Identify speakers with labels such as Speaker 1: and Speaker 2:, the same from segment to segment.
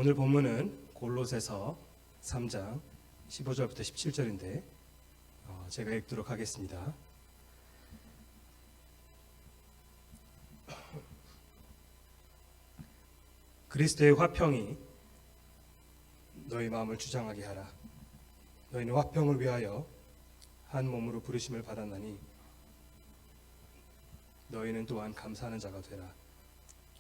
Speaker 1: 오늘 본문은 골로새서 3장 15절부터 17절인데 제가 읽도록 하겠습니다. 그리스도의 화평이 너희 마음을 주장하게 하라. 너희는 화평을 위하여 한 몸으로 부르심을 받았나니 너희는 또한 감사하는 자가 되라.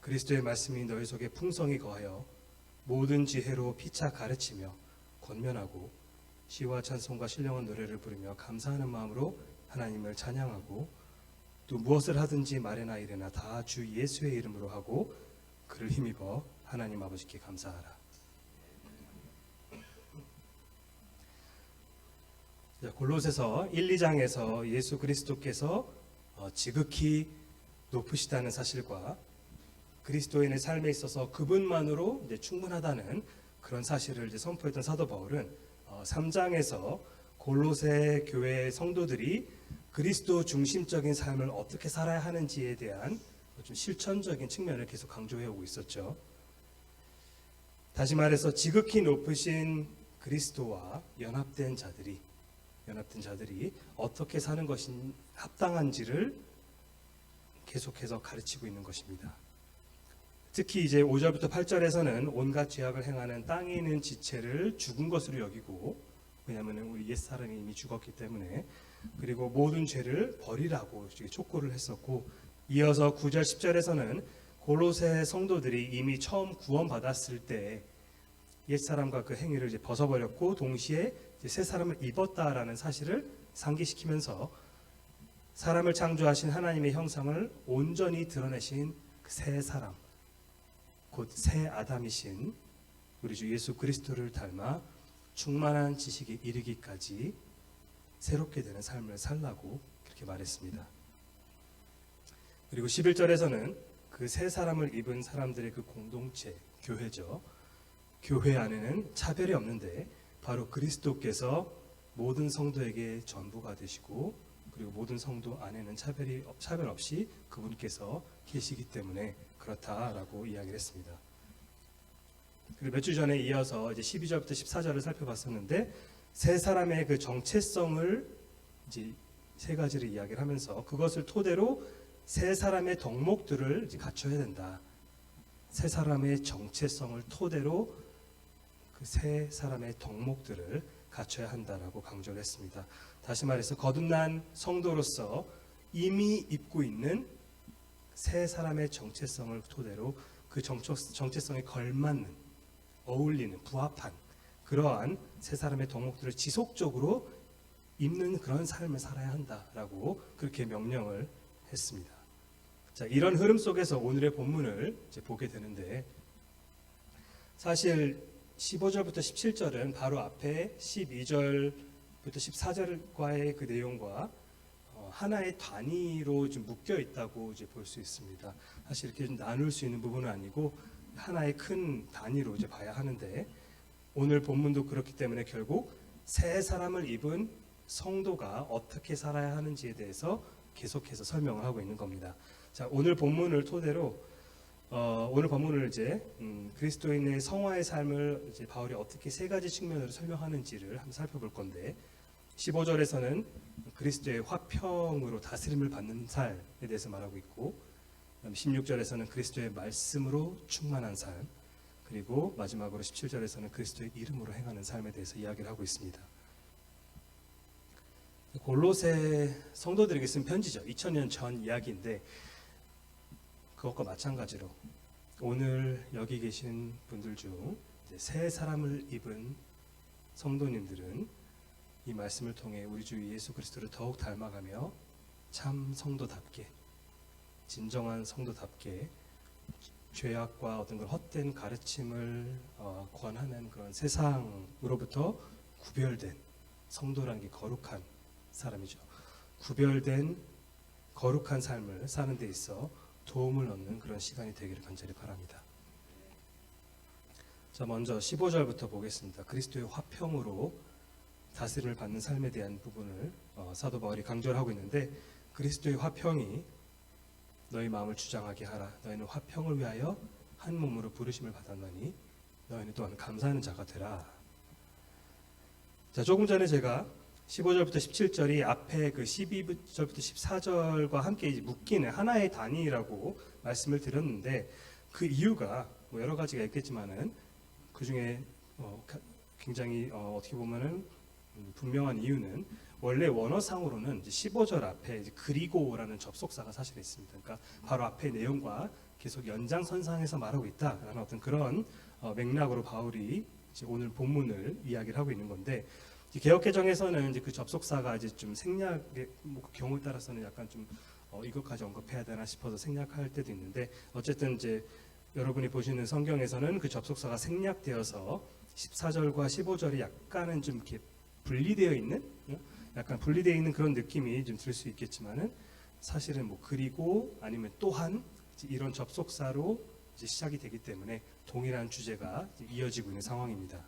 Speaker 1: 그리스도의 말씀이 너희 속에 풍성히 거하여 모든 지혜로 피차 가르치며 권면하고 시와 찬송과 신령한 노래를 부르며 감사하는 마음으로 하나님을 찬양하고 또 무엇을 하든지 말이나 이르나 다 주 예수의 이름으로 하고 그를 힘입어 하나님 아버지께 감사하라. 골로새서 1, 2장에서 예수 그리스도께서 지극히 높으시다는 사실과 그리스도인의 삶에 있어서 그분만으로 충분하다는 그런 사실을 선포했던 사도 바울은 3장에서 골로새 교회의 성도들이 그리스도 중심적인 삶을 어떻게 살아야 하는지에 대한 좀 실천적인 측면을 계속 강조해 오고 있었죠. 다시 말해서 지극히 높으신 그리스도와 연합된 자들이 어떻게 사는 것이 합당한지를 계속해서 가르치고 있는 것입니다. 특히 이제 5절부터 8절에서는 온갖 죄악을 행하는 땅에 있는 지체를 죽은 것으로 여기고, 왜냐하면 우리 옛사람이 이미 죽었기 때문에, 그리고 모든 죄를 버리라고 촉구를 했었고, 이어서 9절 10절에서는 골로새 성도들이 이미 처음 구원받았을 때 옛사람과 그 행위를 이제 벗어버렸고 동시에 이제 새 사람을 입었다라는 사실을 상기시키면서 사람을 창조하신 하나님의 형상을 온전히 드러내신 그 새 사람, 곧 새 아담이신 우리 주 예수 그리스도를 닮아 충만한 지식에 이르기까지 새롭게 되는 삶을 살라고 그렇게 말했습니다. 그리고 11절에서는 그 새 사람을 입은 사람들의 그 공동체, 교회죠. 교회 안에는 차별이 없는데 바로 그리스도께서 모든 성도에게 전부가 되시고, 그리고 모든 성도 안에는 차별 없이 그분께서 계시기 때문에 그렇다라고 이야기를 했습니다. 그리고 몇 주 전에 이어서 이제 12절부터 14절을 살펴봤었는데 새 사람의 그 정체성을 이제 세 가지를 이야기를 하면서 그것을 토대로 새 사람의 덕목들을 이제 갖춰야 된다. 새 사람의 정체성을 토대로 그 새 사람의 덕목들을 갖춰야 한다라고 강조를 했습니다. 다시 말해서 거듭난 성도로서 이미 입고 있는 새 사람의 정체성을 토대로 그 정체성에 걸맞는, 어울리는, 부합한 그러한 새 사람의 덕목들을 지속적으로 입는 그런 삶을 살아야 한다라고 그렇게 명령을 했습니다. 자, 이런 흐름 속에서 오늘의 본문을 이제 보게 되는데, 사실 15절부터 17절은 바로 앞에 12절부터 14절과의 그 내용과 하나의 단위로 좀 묶여 있다고 이제 볼 수 있습니다. 사실 이렇게 좀 나눌 수 있는 부분은 아니고 하나의 큰 단위로 이제 봐야 하는데, 오늘 본문도 그렇기 때문에 결국 새 사람을 입은 성도가 어떻게 살아야 하는지에 대해서 계속해서 설명을 하고 있는 겁니다. 자, 오늘 본문을 토대로 오늘 본문을 이제 그리스도인의 성화의 삶을 이제 바울이 어떻게 세 가지 측면으로 설명하는지를 한번 살펴볼 건데, 15절에서는 그리스도의 화평으로 다스림을 받는 삶에 대해서 말하고 있고, 16절에서는 그리스도의 말씀으로 충만한 삶, 그리고 마지막으로 17절에서는 그리스도의 이름으로 행하는 삶에 대해서 이야기를 하고 있습니다. 골로새 성도들에게 쓴 편지죠. 2000년 전 이야기인데 그것과 마찬가지로 오늘 여기 계신 분들 중 새 사람을 입은 성도님들은 이 말씀을 통해 우리 주 예수 그리스도를 더욱 닮아가며 참 성도답게, 진정한 성도답게 죄악과 어떤 그런 헛된 가르침을 권하는 그런 세상으로부터 구별된, 성도라는 게 거룩한 사람이죠. 구별된 거룩한 삶을 사는 데 있어 도움을 얻는 그런 시간이 되기를 간절히 바랍니다. 자, 먼저 15절부터 보겠습니다. 그리스도의 화평으로 다스림을 받는 삶에 대한 부분을 사도 바울이 강조를 하고 있는데, 그리스도의 화평이 너희 마음을 주장하게 하라. 너희는 화평을 위하여 한 몸으로 부르심을 받았나니 너희는 또한 감사하는 자가 되라. 자, 조금 전에 제가 15절부터 17절이 앞에 그 12절부터 14절과 함께 이제 묶이는 하나의 단위라고 말씀을 드렸는데, 그 이유가 뭐 여러 가지가 있겠지만은 그 중에 굉장히 어떻게 보면은 분명한 이유는, 원래 원어상으로는 이제 15절 앞에 이제 그리고라는 접속사가 사실 있습니다. 그러니까 바로 앞에 내용과 계속 연장선상에서 말하고 있다라는 어떤 그런 맥락으로 바울이 이제 오늘 본문을 이야기를 하고 있는 건데, 개역개정에서는 이제 그 접속사가 이제 좀 생략의 뭐 경우에 따라서는 약간 좀 이것까지 언급해야 되나 싶어서 생략할 때도 있는데, 어쨌든 이제 여러분이 보시는 성경에서는 그 접속사가 생략되어서 14절과 15절이 약간은 좀 이렇게 분리되어 있는, 약간 분리되어 있는 그런 느낌이 좀 들 수 있겠지만은, 사실은 뭐 그리고 아니면 또한 이런 접속사로 이제 시작이 되기 때문에 동일한 주제가 이어지고 있는 상황입니다.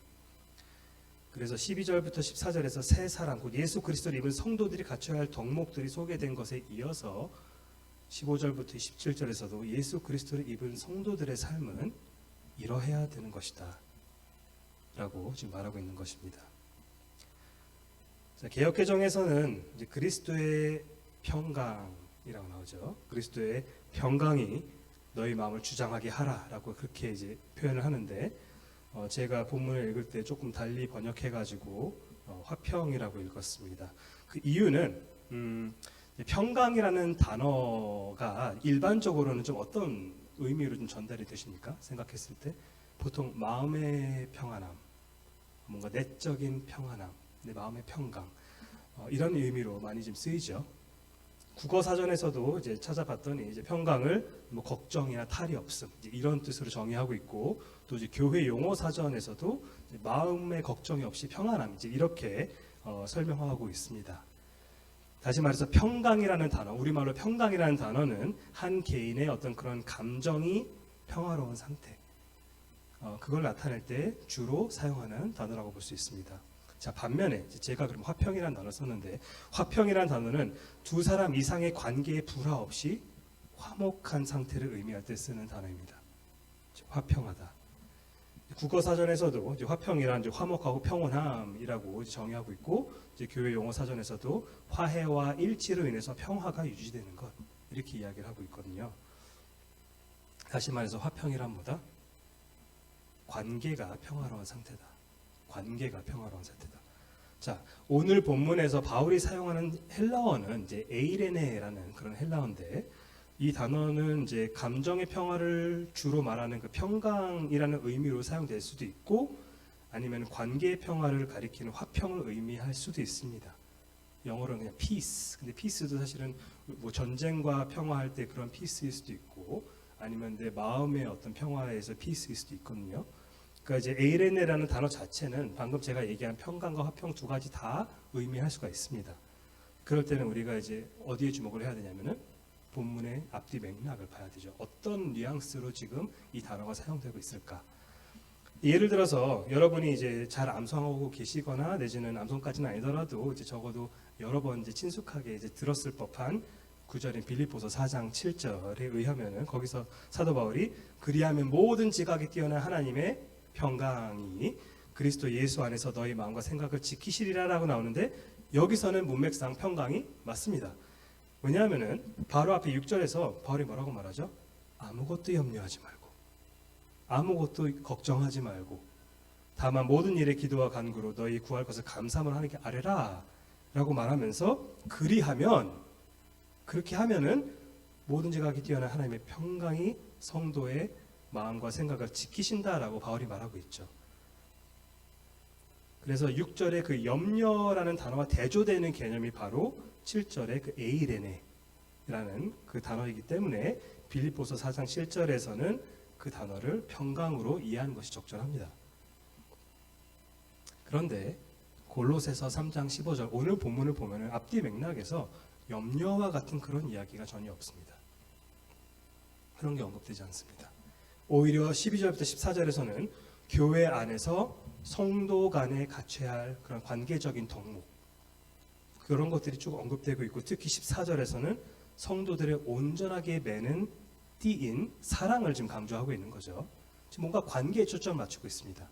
Speaker 1: 그래서 12절부터 14절에서 새 사람, 곧 예수 그리스도를 입은 성도들이 갖춰야 할 덕목들이 소개된 것에 이어서 15절부터 17절에서도 예수 그리스도를 입은 성도들의 삶은 이러해야 되는 것이다 라고 지금 말하고 있는 것입니다. 자, 개역개정에서는 이제 그리스도의 평강이라고 나오죠. 그리스도의 평강이 너희 마음을 주장하게 하라라고 그렇게 이제 표현을 하는데, 제가 본문을 읽을 때 조금 달리 번역해가지고 화평이라고 읽었습니다. 그 이유는 평강이라는 단어가 일반적으로는 좀 어떤 의미로 좀 전달이 되십니까? 생각했을 때 보통 마음의 평안함, 뭔가 내적인 평안함, 내 마음의 평강, 이런 의미로 많이 좀 쓰이죠. 국어 사전에서도 이제 찾아봤더니 이제 평강을 뭐 걱정이나 탈이 없음 이제 이런 뜻으로 정의하고 있고, 또 이제 교회 용어 사전에서도 이제 마음의 걱정이 없이 평안함 이제 이렇게 설명하고 있습니다. 다시 말해서 평강이라는 단어, 우리말로 평강이라는 단어는 한 개인의 어떤 그런 감정이 평화로운 상태, 그걸 나타낼 때 주로 사용하는 단어라고 볼 수 있습니다. 자, 반면에 제가 그럼 화평이라는 단어를 썼는데, 화평이라는 단어는 두 사람 이상의 관계에 불화 없이 화목한 상태를 의미할 때 쓰는 단어입니다. 화평하다. 국어 사전에서도 이제 화평이란 이제 화목하고 평온함이라고 정의하고 있고, 이제 교회 용어 사전에서도 화해와 일치로 인해서 평화가 유지되는 것 이렇게 이야기를 하고 있거든요. 다시 말해서 화평이란 뭐다? 관계가 평화로운 상태다. 관계가 평화로운 상태다. 자, 오늘 본문에서 바울이 사용하는 헬라어는 이제 에이레네라는 그런 헬라어인데, 이 단어는 이제 감정의 평화를 주로 말하는 그 평강이라는 의미로 사용될 수도 있고, 아니면 관계의 평화를 가리키는 화평을 의미할 수도 있습니다. 영어로는 그냥 peace. 근데 peace도 사실은 뭐 전쟁과 평화할 때 그런 peace일 수도 있고, 아니면 내 마음의 어떤 평화에서 peace일 수도 있거든요. 그러니까 이제 에이레네라는 단어 자체는 방금 제가 얘기한 평강과 화평 두 가지 다 의미할 수가 있습니다. 그럴 때는 우리가 이제 어디에 주목을 해야 되냐면은 본문의 앞뒤 맥락을 봐야 되죠. 어떤 뉘앙스로 지금 이 단어가 사용되고 있을까? 예를 들어서 여러분이 이제 잘 암송하고 계시거나 내지는 암송까지는 아니더라도 이제 적어도 여러 번 이제 친숙하게 이제 들었을 법한 구절인 빌립보서 4장 7절에 의하면은, 거기서 사도 바울이 그리하면 모든 지각이 뛰어난 하나님의 평강이 그리스도 예수 안에서 너희 마음과 생각을 지키시리라라고 나오는데, 여기서는 문맥상 평강이 맞습니다. 왜냐하면은 바로 앞에 6절에서 바울이 뭐라고 말하죠? 아무것도 염려하지 말고, 아무것도 걱정하지 말고, 다만 모든 일에 기도와 간구로 너희 구할 것을 감사함으로 하나님께 아뢰라 라고 말하면서, 그리하면, 그렇게 하면은 모든 지각이 뛰어난 하나님의 평강이 성도의 마음과 생각을 지키신다라고 바울이 말하고 있죠. 그래서 6절에 그 염려라는 단어와 대조되는 개념이 바로 7절의 그 에이레네라는 그 단어이기 때문에 빌립보서 4장 7절에서는 그 단어를 평강으로 이해하는 것이 적절합니다. 그런데 골로새서 3장 15절 오늘 본문을 보면 앞뒤 맥락에서 염려와 같은 그런 이야기가 전혀 없습니다. 그런 게 언급되지 않습니다. 오히려 12절부터 14절에서는 교회 안에서 성도 간에 갖춰야 할 그런 관계적인 덕목, 그런 것들이 쭉 언급되고 있고, 특히 14절에서는 성도들의 온전하게 매는 띠인 사랑을 지금 강조하고 있는 거죠. 뭔가 관계에 초점을 맞추고 있습니다.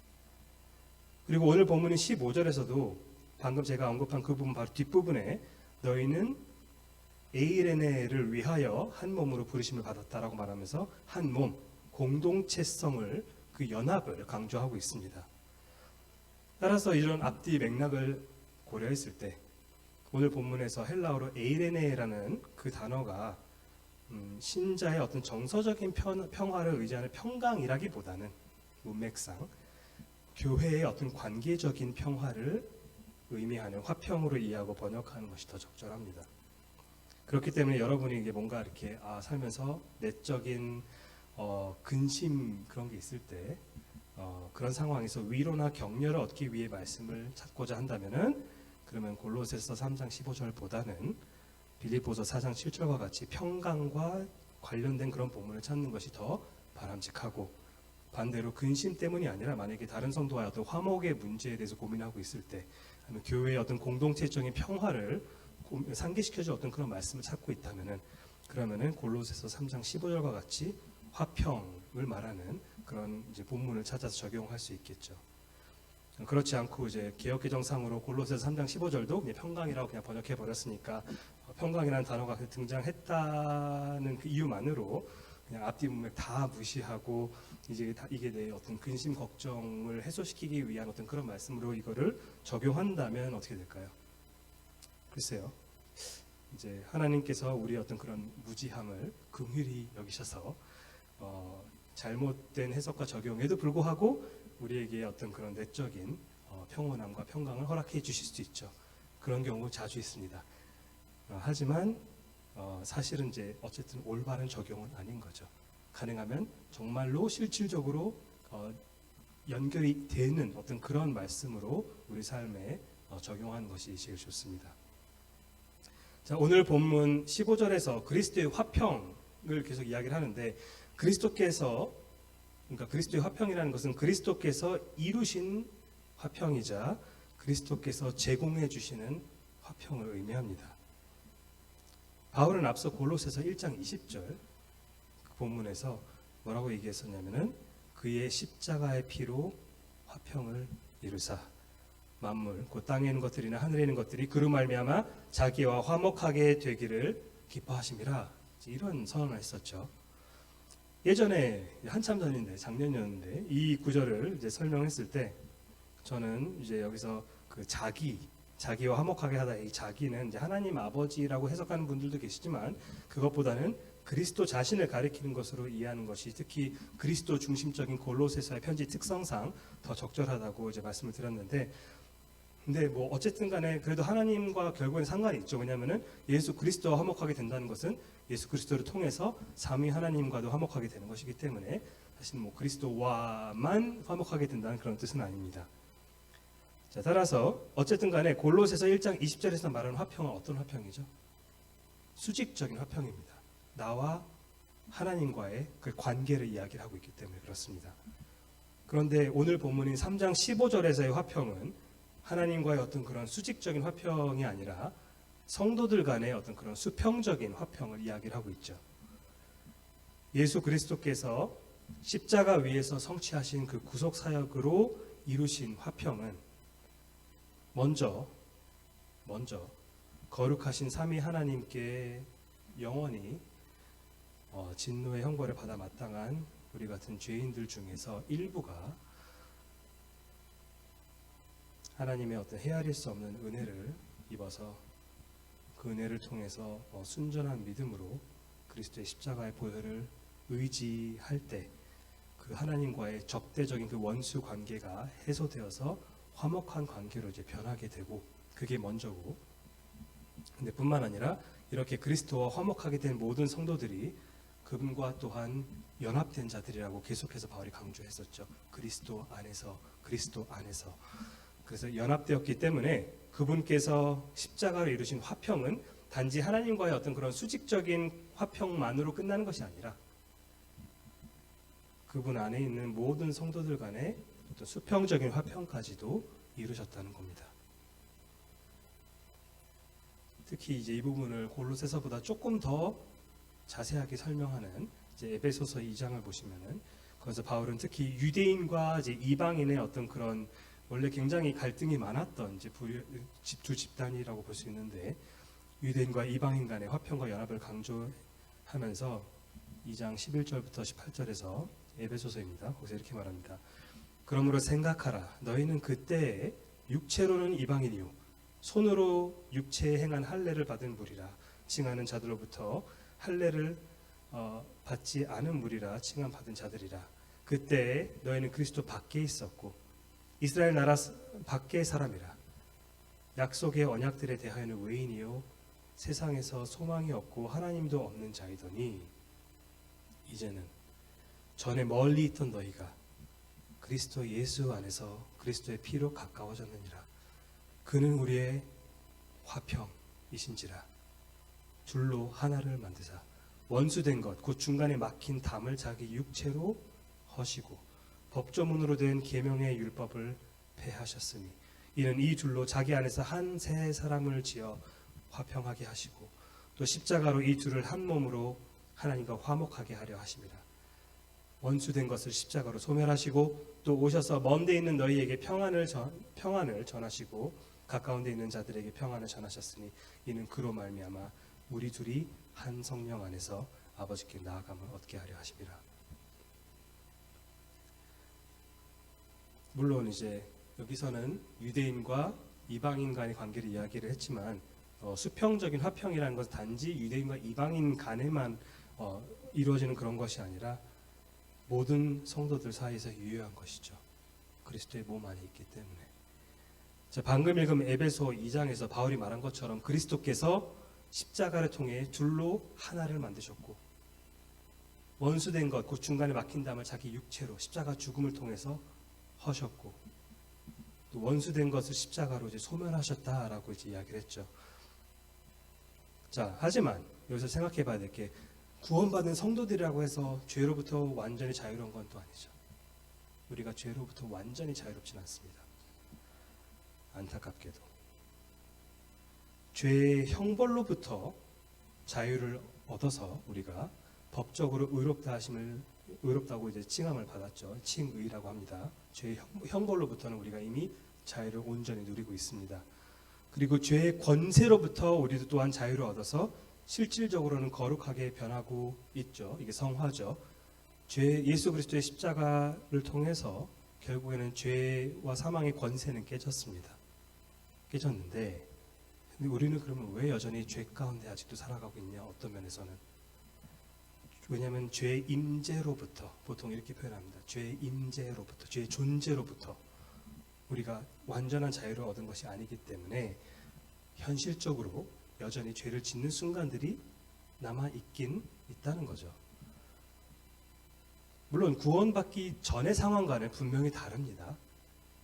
Speaker 1: 그리고 오늘 본문인 15절에서도 방금 제가 언급한 그 부분 바로 뒷부분에 너희는 에이레네를 위하여 한 몸으로 부르심을 받았다라고 말하면서 한 몸, 공동체성을 그 연합을 강조하고 있습니다. 따라서 이런 앞뒤 맥락을 고려했을 때 오늘 본문에서 헬라어로 에이레네라는 그 단어가 신자의 어떤 정서적인 평화를 의지하는 평강이라기보다는 문맥상 교회의 어떤 관계적인 평화를 의미하는 화평으로 이해하고 번역하는 것이 더 적절합니다. 그렇기 때문에 여러분이 이게 뭔가 이렇게 살면서 내적인 근심 그런 게 있을 때 그런 상황에서 위로나 격려를 얻기 위해 말씀을 찾고자 한다면은 그러면 골로새서 3장 15절보다는 빌립보서 4장 7절과 같이 평강과 관련된 그런 본문을 찾는 것이 더 바람직하고, 반대로 근심 때문이 아니라 만약에 다른 성도와의 어떤 화목의 문제에 대해서 고민하고 있을 때, 아니면 교회의 어떤 공동체적인 평화를 상기시켜줄 어떤 그런 말씀을 찾고 있다면은 그러면은 골로새서 3장 15절과 같이 화평을 말하는 그런 이제 본문을 찾아서 적용할 수 있겠죠. 그렇지 않고 이제 개역개정상으로 골로새서 3장 15절도 그냥 평강이라고 그냥 번역해 버렸으니까 평강이라는 단어가 등장했다는 그 이유만으로 그냥 앞뒤 문맥 다 무시하고 이제 이게 내 어떤 근심 걱정을 해소시키기 위한 어떤 그런 말씀으로 이거를 적용한다면 어떻게 될까요? 글쎄요. 이제 하나님께서 우리의 어떤 그런 무지함을 긍휼히 여기셔서 잘못된 해석과 적용에도 불구하고 우리에게 어떤 그런 내적인 평온함과 평강을 허락해 주실 수 있죠. 그런 경우 자주 있습니다. 하지만 사실은 이제 어쨌든 올바른 적용은 아닌 거죠. 가능하면 정말로 실질적으로 연결이 되는 어떤 그런 말씀으로 우리 삶에 적용하는 것이 제일 좋습니다. 자, 오늘 본문 15절에서 그리스도의 화평을 계속 이야기를 하는데, 그러니까 그리스도의 화평이라는 것은 그리스도께서 이루신 화평이자 그리스도께서 제공해 주시는 화평을 의미합니다. 바울은 앞서 골로새서 1장 20절 그 본문에서 뭐라고 얘기했었냐면은 그의 십자가의 피로 화평을 이루사 만물 곧 땅에 있는 것들이나 하늘에 있는 것들이 그로 말미암아 자기와 화목하게 되기를 기뻐하심이라, 이런 선언을 했었죠. 예전에 한참 전인데 작년이었는데 이 구절을 이제 설명했을 때 저는 이제 여기서 그 자기와 화목하게 하다, 이 자기는 이제 하나님 아버지라고 해석하는 분들도 계시지만 그것보다는 그리스도 자신을 가리키는 것으로 이해하는 것이 특히 그리스도 중심적인 골로새서의 편지 특성상 더 적절하다고 이제 말씀을 드렸는데, 근데 뭐 어쨌든 간에 그래도 하나님과 결국엔 상관이 있죠. 왜냐하면은 예수 그리스도와 화목하게 된다는 것은 예수 그리스도를 통해서 삼위 하나님과도 화목하게 되는 것이기 때문에 사실 뭐 그리스도와만 화목하게 된다는 그런 뜻은 아닙니다. 자, 따라서 어쨌든 간에 골로새서 1장 20절에서 말하는 화평은 어떤 화평이죠? 수직적인 화평입니다. 나와 하나님과의 그 관계를 이야기를 하고 있기 때문에 그렇습니다. 그런데 오늘 본문인 3장 15절에서의 화평은 하나님과의 어떤 그런 수직적인 화평이 아니라 성도들 간의 어떤 그런 수평적인 화평을 이야기를 하고 있죠. 예수 그리스도께서 십자가 위에서 성취하신 그 구속 사역으로 이루신 화평은 먼저 거룩하신 삼위 하나님께 영원히 진노의 형벌을 받아 마땅한 우리 같은 죄인들 중에서 일부가 하나님의 어떤 헤아릴 수 없는 은혜를 입어서 그 은혜를 통해서 순전한 믿음으로 그리스도의 십자가의 보혈을 의지할 때 그 하나님과의 적대적인 그 원수 관계가 해소되어서 화목한 관계로 이제 변하게 되고, 그게 먼저고, 근데 뿐만 아니라 이렇게 그리스도와 화목하게 된 모든 성도들이 그분과 또한 연합된 자들이라고 계속해서 바울이 강조했었죠. 그리스도 안에서. 그래서 연합되었기 때문에 그분께서 십자가를 이루신 화평은 단지 하나님과의 어떤 그런 수직적인 화평만으로 끝나는 것이 아니라 그분 안에 있는 모든 성도들 간의 어떤 수평적인 화평까지도 이루셨다는 겁니다. 특히 이제 이 부분을 골로새서보다 조금 더 자세하게 설명하는 이제 에베소서 2장을 보시면은 그래서 바울은 특히 유대인과 이제 이방인의 어떤 그런 원래 굉장히 갈등이 많았던 이제 두 집단이라고 볼 수 있는데 유대인과 이방인 간의 화평과 연합을 강조하면서 2장 11절부터 18절에서 에베소서입니다. 거기서 이렇게 말합니다. 그러므로 생각하라. 너희는 그때에 육체로는 이방인이요 손으로 육체에 행한 할례를 받은 무리라 칭하는 자들로부터 할례를 받지 않은 무리라 칭함 받은 자들이라. 그때에 너희는 그리스도 밖에 있었고 이스라엘 나라 밖의 사람이라. 약속의 언약들에 대하여는 외인이요 세상에서 소망이 없고 하나님도 없는 자이더니 이제는 전에 멀리 있던 너희가 그리스도 예수 안에서 그리스도의 피로 가까워졌느니라. 그는 우리의 화평이신지라. 둘로 하나를 만드사 원수된 것 곧 중간에 막힌 담을 자기 육체로 허시고 법조문으로 된 계명의 율법을 폐하셨으니 이는 이 둘로 자기 안에서 한 새 사람을 지어 화평하게 하시고 또 십자가로 이 둘을 한 몸으로 하나님과 화목하게 하려 하심이라. 원수된 것을 십자가로 소멸하시고 또 오셔서 먼 데 있는 너희에게 평안을 전하시고 가까운 데 있는 자들에게 평안을 전하셨으니 이는 그로 말미암아 우리 둘이 한 성령 안에서 아버지께 나아감을 얻게 하려 하심이라. 물론 이제 여기서는 유대인과 이방인 간의 관계를 이야기를 했지만 수평적인 화평이라는 것은 단지 유대인과 이방인 간에만 이루어지는 그런 것이 아니라 모든 성도들 사이에서 유효한 것이죠. 그리스도의 몸 안에 있기 때문에. 자, 방금 읽은 에베소 2장에서 바울이 말한 것처럼 그리스도께서 십자가를 통해 둘로 하나를 만드셨고 원수된 것, 곧 중간에 막힌 담을 자기 육체로 십자가 죽음을 통해서 허셨고 또 원수된 것을 십자가로 이제 소멸하셨다라고 이제 이야기를 했죠. 자, 하지만 여기서 생각해 봐야 될 게 구원받은 성도들이라고 해서 죄로부터 완전히 자유로운 건 또 아니죠. 우리가 죄로부터 완전히 자유롭진 않습니다. 안타깝게도 죄의 형벌로부터 자유를 얻어서 우리가 법적으로 의롭다고 이제 칭함을 받았죠. 칭의라고 합니다. 죄의 형벌로부터는 우리가 이미 자유를 온전히 누리고 있습니다. 그리고 죄의 권세로부터 우리도 또한 자유를 얻어서 실질적으로는 거룩하게 변하고 있죠. 이게 성화죠. 예수 그리스도의 십자가를 통해서 결국에는 죄와 사망의 권세는 깨졌는데 근데 우리는 그러면 왜 여전히 죄 가운데 아직도 살아가고 있냐? 어떤 면에서는 왜냐하면 죄의 임재로부터 보통 이렇게 표현합니다. 죄의 임재로부터, 죄의 존재로부터 우리가 완전한 자유를 얻은 것이 아니기 때문에 현실적으로 여전히 죄를 짓는 순간들이 남아 있긴 있다는 거죠. 물론 구원받기 전의 상황과는 분명히 다릅니다.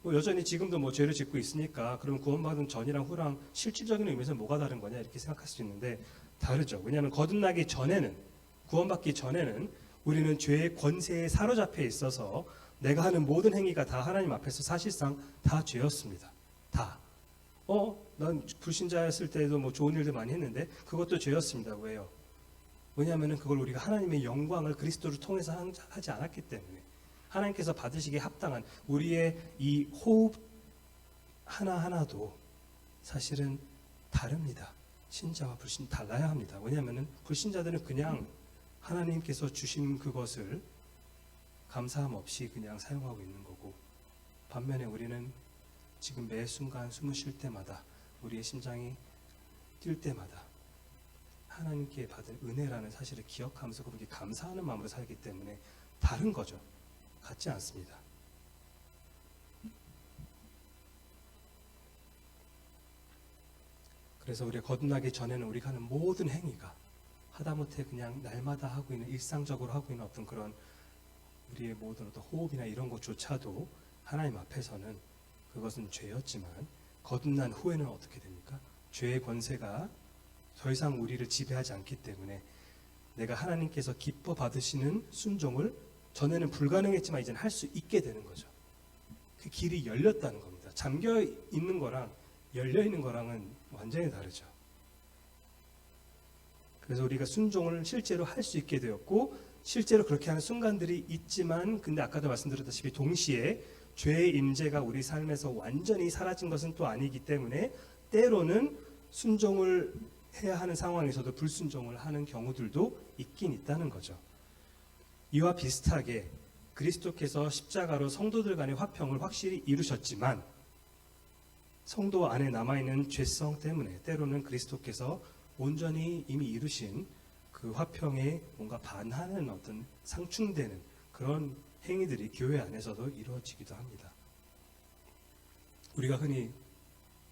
Speaker 1: 여전히 지금도 죄를 짓고 있으니까 그럼 구원받은 전이랑 후랑 실질적인 의미에서 뭐가 다른 거냐 이렇게 생각할 수 있는데 다르죠. 왜냐하면 거듭나기 전에는 구원받기 전에는 우리는 죄의 권세에 사로잡혀 있어서 내가 하는 모든 행위가 다 하나님 앞에서 사실상 다 죄였습니다. 다. 난 불신자였을 때도 좋은 일들 많이 했는데 그것도 죄였습니다. 왜요? 왜냐하면 그걸 우리가 하나님의 영광을 그리스도를 통해서 하지 않았기 때문에 하나님께서 받으시기에 합당한 우리의 이 호흡 하나하나도 사실은 다릅니다. 신자와 불신 달라야 합니다. 왜냐하면 불신자들은 그냥 하나님께서 주신 그것을 감사함 없이 그냥 사용하고 있는 거고 반면에 우리는 지금 매 순간 숨을 쉴 때마다 우리의 심장이 뛸 때마다 하나님께 받은 은혜라는 사실을 기억하면서 그분께 감사하는 마음으로 살기 때문에 다른 거죠. 같지 않습니다. 그래서 우리가 거듭나기 전에는 우리가 하는 모든 행위가 하다못해 그냥 날마다 하고 있는 일상적으로 하고 있는 어떤 그런 우리의 모든 어떤 호흡이나 이런 것조차도 하나님 앞에서는 그것은 죄였지만 거듭난 후에는 어떻게 됩니까? 죄의 권세가 더 이상 우리를 지배하지 않기 때문에 내가 하나님께서 기뻐 받으시는 순종을 전에는 불가능했지만 이제는 할 수 있게 되는 거죠. 그 길이 열렸다는 겁니다. 잠겨 있는 거랑 열려 있는 거랑은 완전히 다르죠. 그래서 우리가 순종을 실제로 할 수 있게 되었고 실제로 그렇게 하는 순간들이 있지만, 근데 아까도 말씀드렸다시피 동시에 죄의 임재가 우리 삶에서 완전히 사라진 것은 또 아니기 때문에 때로는 순종을 해야 하는 상황에서도 불순종을 하는 경우들도 있긴 있다는 거죠. 이와 비슷하게 그리스도께서 십자가로 성도들 간의 화평을 확실히 이루셨지만 성도 안에 남아있는 죄성 때문에 때로는 그리스도께서 온전히 이미 이루신 그 화평에 뭔가 반하는 어떤 상충되는 그런 행위들이 교회 안에서도 이루어지기도 합니다. 우리가 흔히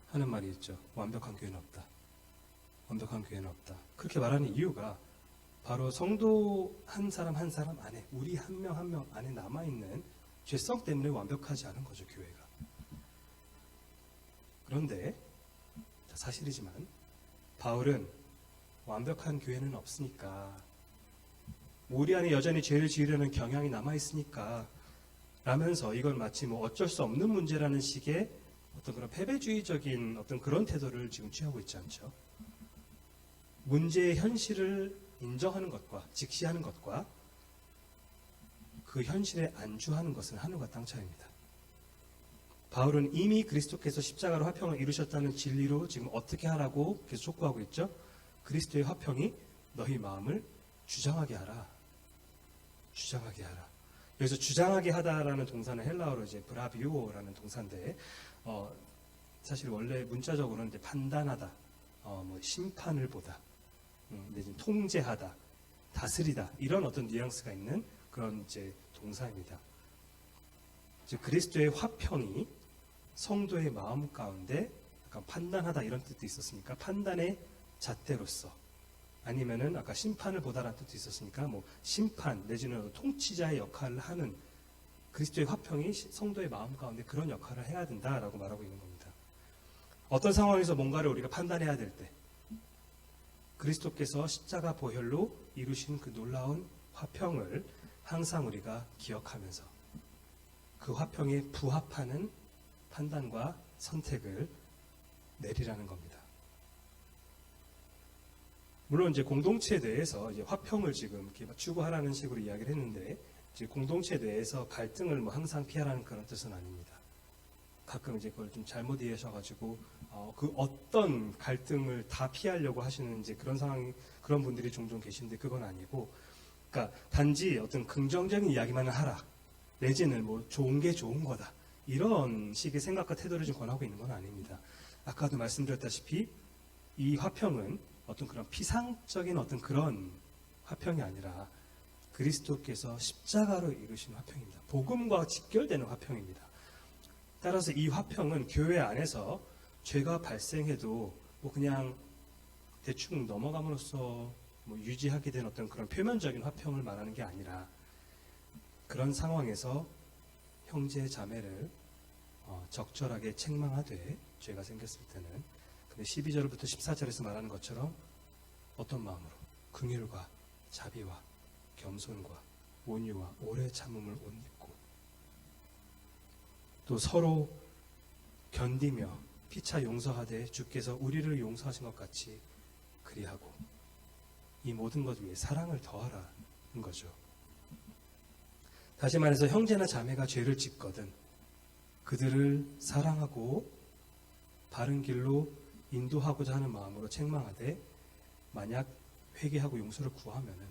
Speaker 1: 하는 말이 있죠. 완벽한 교회는 없다. 완벽한 교회는 없다. 그렇게 말하는 이유가 바로 성도 한 사람 한 사람 안에, 우리 한 명 한 명 안에 남아있는 죄성 때문에 완벽하지 않은 거죠, 교회가. 그런데 사실이지만 바울은 완벽한 교회는 없으니까, 우리 안에 여전히 죄를 지으려는 경향이 남아있으니까 라면서 이건 마치 뭐 어쩔 수 없는 문제라는 식의 어떤 그런 패배주의적인 어떤 그런 태도를 지금 취하고 있지 않죠. 문제의 현실을 인정하는 것과 직시하는 것과 그 현실에 안주하는 것은 하늘과 땅 차이입니다. 바울은 이미 그리스도께서 십자가로 화평을 이루셨다는 진리로 지금 어떻게 하라고 계속 촉구하고 있죠. 그리스도의 화평이 너희 마음을 주장하게 하라. 주장하게 하라. 여기서 주장하게 하다라는 동사는 헬라어로 이제 브라비오라는 동사인데, 사실 원래 문자적으로는 이제 판단하다, 뭐 심판을 보다, 통제하다, 다스리다, 이런 어떤 뉘앙스가 있는 그런 이제 동사입니다. 즉 그리스도의 화평이 성도의 마음 가운데 약간 판단하다 이런 뜻도 있었으니까 판단의 잣대로서, 아니면은 아까 심판을 보다라는 뜻도 있었으니까 뭐 심판 내지는 통치자의 역할을 하는 그리스도의 화평이 성도의 마음 가운데 그런 역할을 해야 된다라고 말하고 있는 겁니다. 어떤 상황에서 뭔가를 우리가 판단해야 될 때 그리스도께서 십자가 보혈로 이루신 그 놀라운 화평을 항상 우리가 기억하면서 그 화평에 부합하는 판단과 선택을 내리라는 겁니다. 물론 이제 공동체 내에서 이제 화평을 지금 이렇게 추구하라는 식으로 이야기를 했는데, 이제 공동체 내에서 갈등을 뭐 항상 피하라는 그런 뜻은 아닙니다. 가끔 이제 그걸 좀 잘못 이해하셔가지고 그 어떤 갈등을 다 피하려고 하시는 이제 그런 상황, 그런 분들이 종종 계신데 그건 아니고, 그러니까 단지 어떤 긍정적인 이야기만을 하라, 내지는 뭐 좋은 게 좋은 거다, 이런 식의 생각과 태도를 좀 권하고 있는 건 아닙니다. 아까도 말씀드렸다시피 이 화평은 어떤 그런 피상적인 어떤 그런 화평이 아니라 그리스도께서 십자가로 이루신 화평입니다. 복음과 직결되는 화평입니다. 따라서 이 화평은 교회 안에서 죄가 발생해도 뭐 그냥 대충 넘어감으로써 뭐 유지하게 된 어떤 그런 표면적인 화평을 말하는 게 아니라, 그런 상황에서 형제 자매를 적절하게 책망하되 죄가 생겼을 때는, 근데 12절부터 14절에서 말하는 것처럼 어떤 마음으로 긍휼과 자비와 겸손과 온유와 오래 참음을 옷 입고 또 서로 견디며 피차 용서하되 주께서 우리를 용서하신 것 같이 그리하고, 이 모든 것 위에 사랑을 더하라는 거죠. 다시 말해서 형제나 자매가 죄를 짓거든 그들을 사랑하고 바른 길로 인도하고자 하는 마음으로 책망하되, 만약 회개하고 용서를 구하면은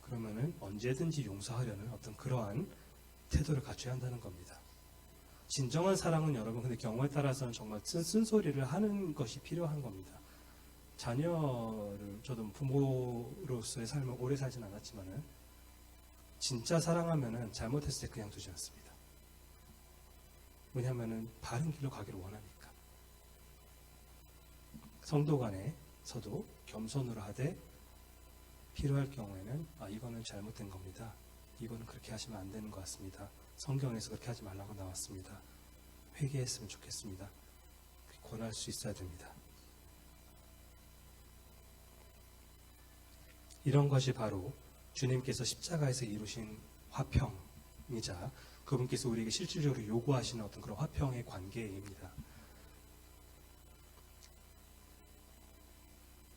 Speaker 1: 그러면은 언제든지 용서하려는 어떤 그러한 태도를 갖춰야 한다는 겁니다. 진정한 사랑은 여러분, 근데 경우에 따라서는 정말 쓴소리를 하는 것이 필요한 겁니다. 자녀를, 저도 부모로서의 삶을 오래 살진 않았지만은 진짜 사랑하면은 잘못했을 때 그냥 두지 않습니다. 왜냐하면은 바른 길로 가기를 원하니까. 성도 간에서도 겸손으로 하되 필요할 경우에는 이거는 잘못된 겁니다. 이거는 그렇게 하시면 안 되는 것 같습니다. 성경에서 그렇게 하지 말라고 나왔습니다. 회개했으면 좋겠습니다. 권할 수 있어야 됩니다. 이런 것이 바로 주님께서 십자가에서 이루신 화평이자 그분께서 우리에게 실질적으로 요구하시는 어떤 그런 화평의 관계입니다.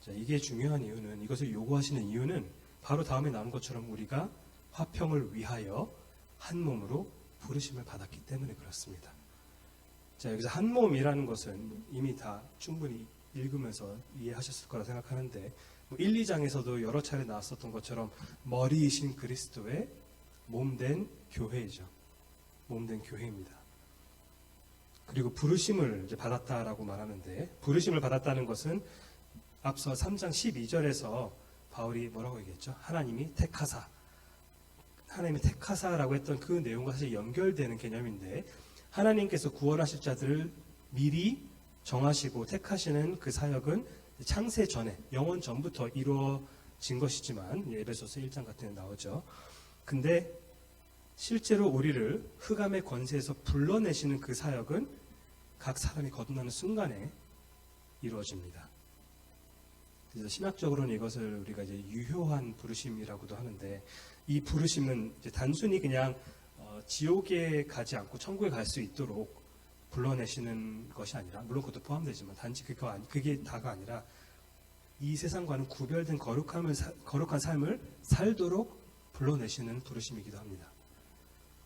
Speaker 1: 자, 이게 중요한 이유는, 이것을 요구하시는 이유는 바로 다음에 나온 것처럼 우리가 화평을 위하여 한 몸으로 부르심을 받았기 때문에 그렇습니다. 자, 여기서 한 몸이라는 것은 이미 다 충분히 읽으면서 이해하셨을 거라 생각하는데 1, 2장에서도 여러 차례 나왔었던 것처럼 머리이신 그리스도의 몸된 교회이죠. 몸된 교회입니다. 그리고 부르심을 이제 받았다라고 말하는데 부르심을 받았다는 것은 앞서 3장 12절에서 바울이 뭐라고 얘기했죠? 하나님이 택하사라고 했던 그 내용과 사실 연결되는 개념인데 하나님께서 구원하실 자들을 미리 정하시고 택하시는 그 사역은 창세 전에 영원 전부터 이루어진 것이지만 에베소서 1장 같은 데 나오죠. 근데 실제로 우리를 흑암의 권세에서 불러내시는 그 사역은 각 사람이 거듭나는 순간에 이루어집니다. 그래서 신학적으로는 이것을 우리가 이제 유효한 부르심이라고도 하는데 이 부르심은 이제 단순히 그냥 지옥에 가지 않고 천국에 갈 수 있도록 불러내시는 것이 아니라 물론 그것도 포함되지만 단지 그게 다가 아니라 이 세상과는 구별된 거룩한 삶을 살도록 불러내시는 부르심이기도 합니다.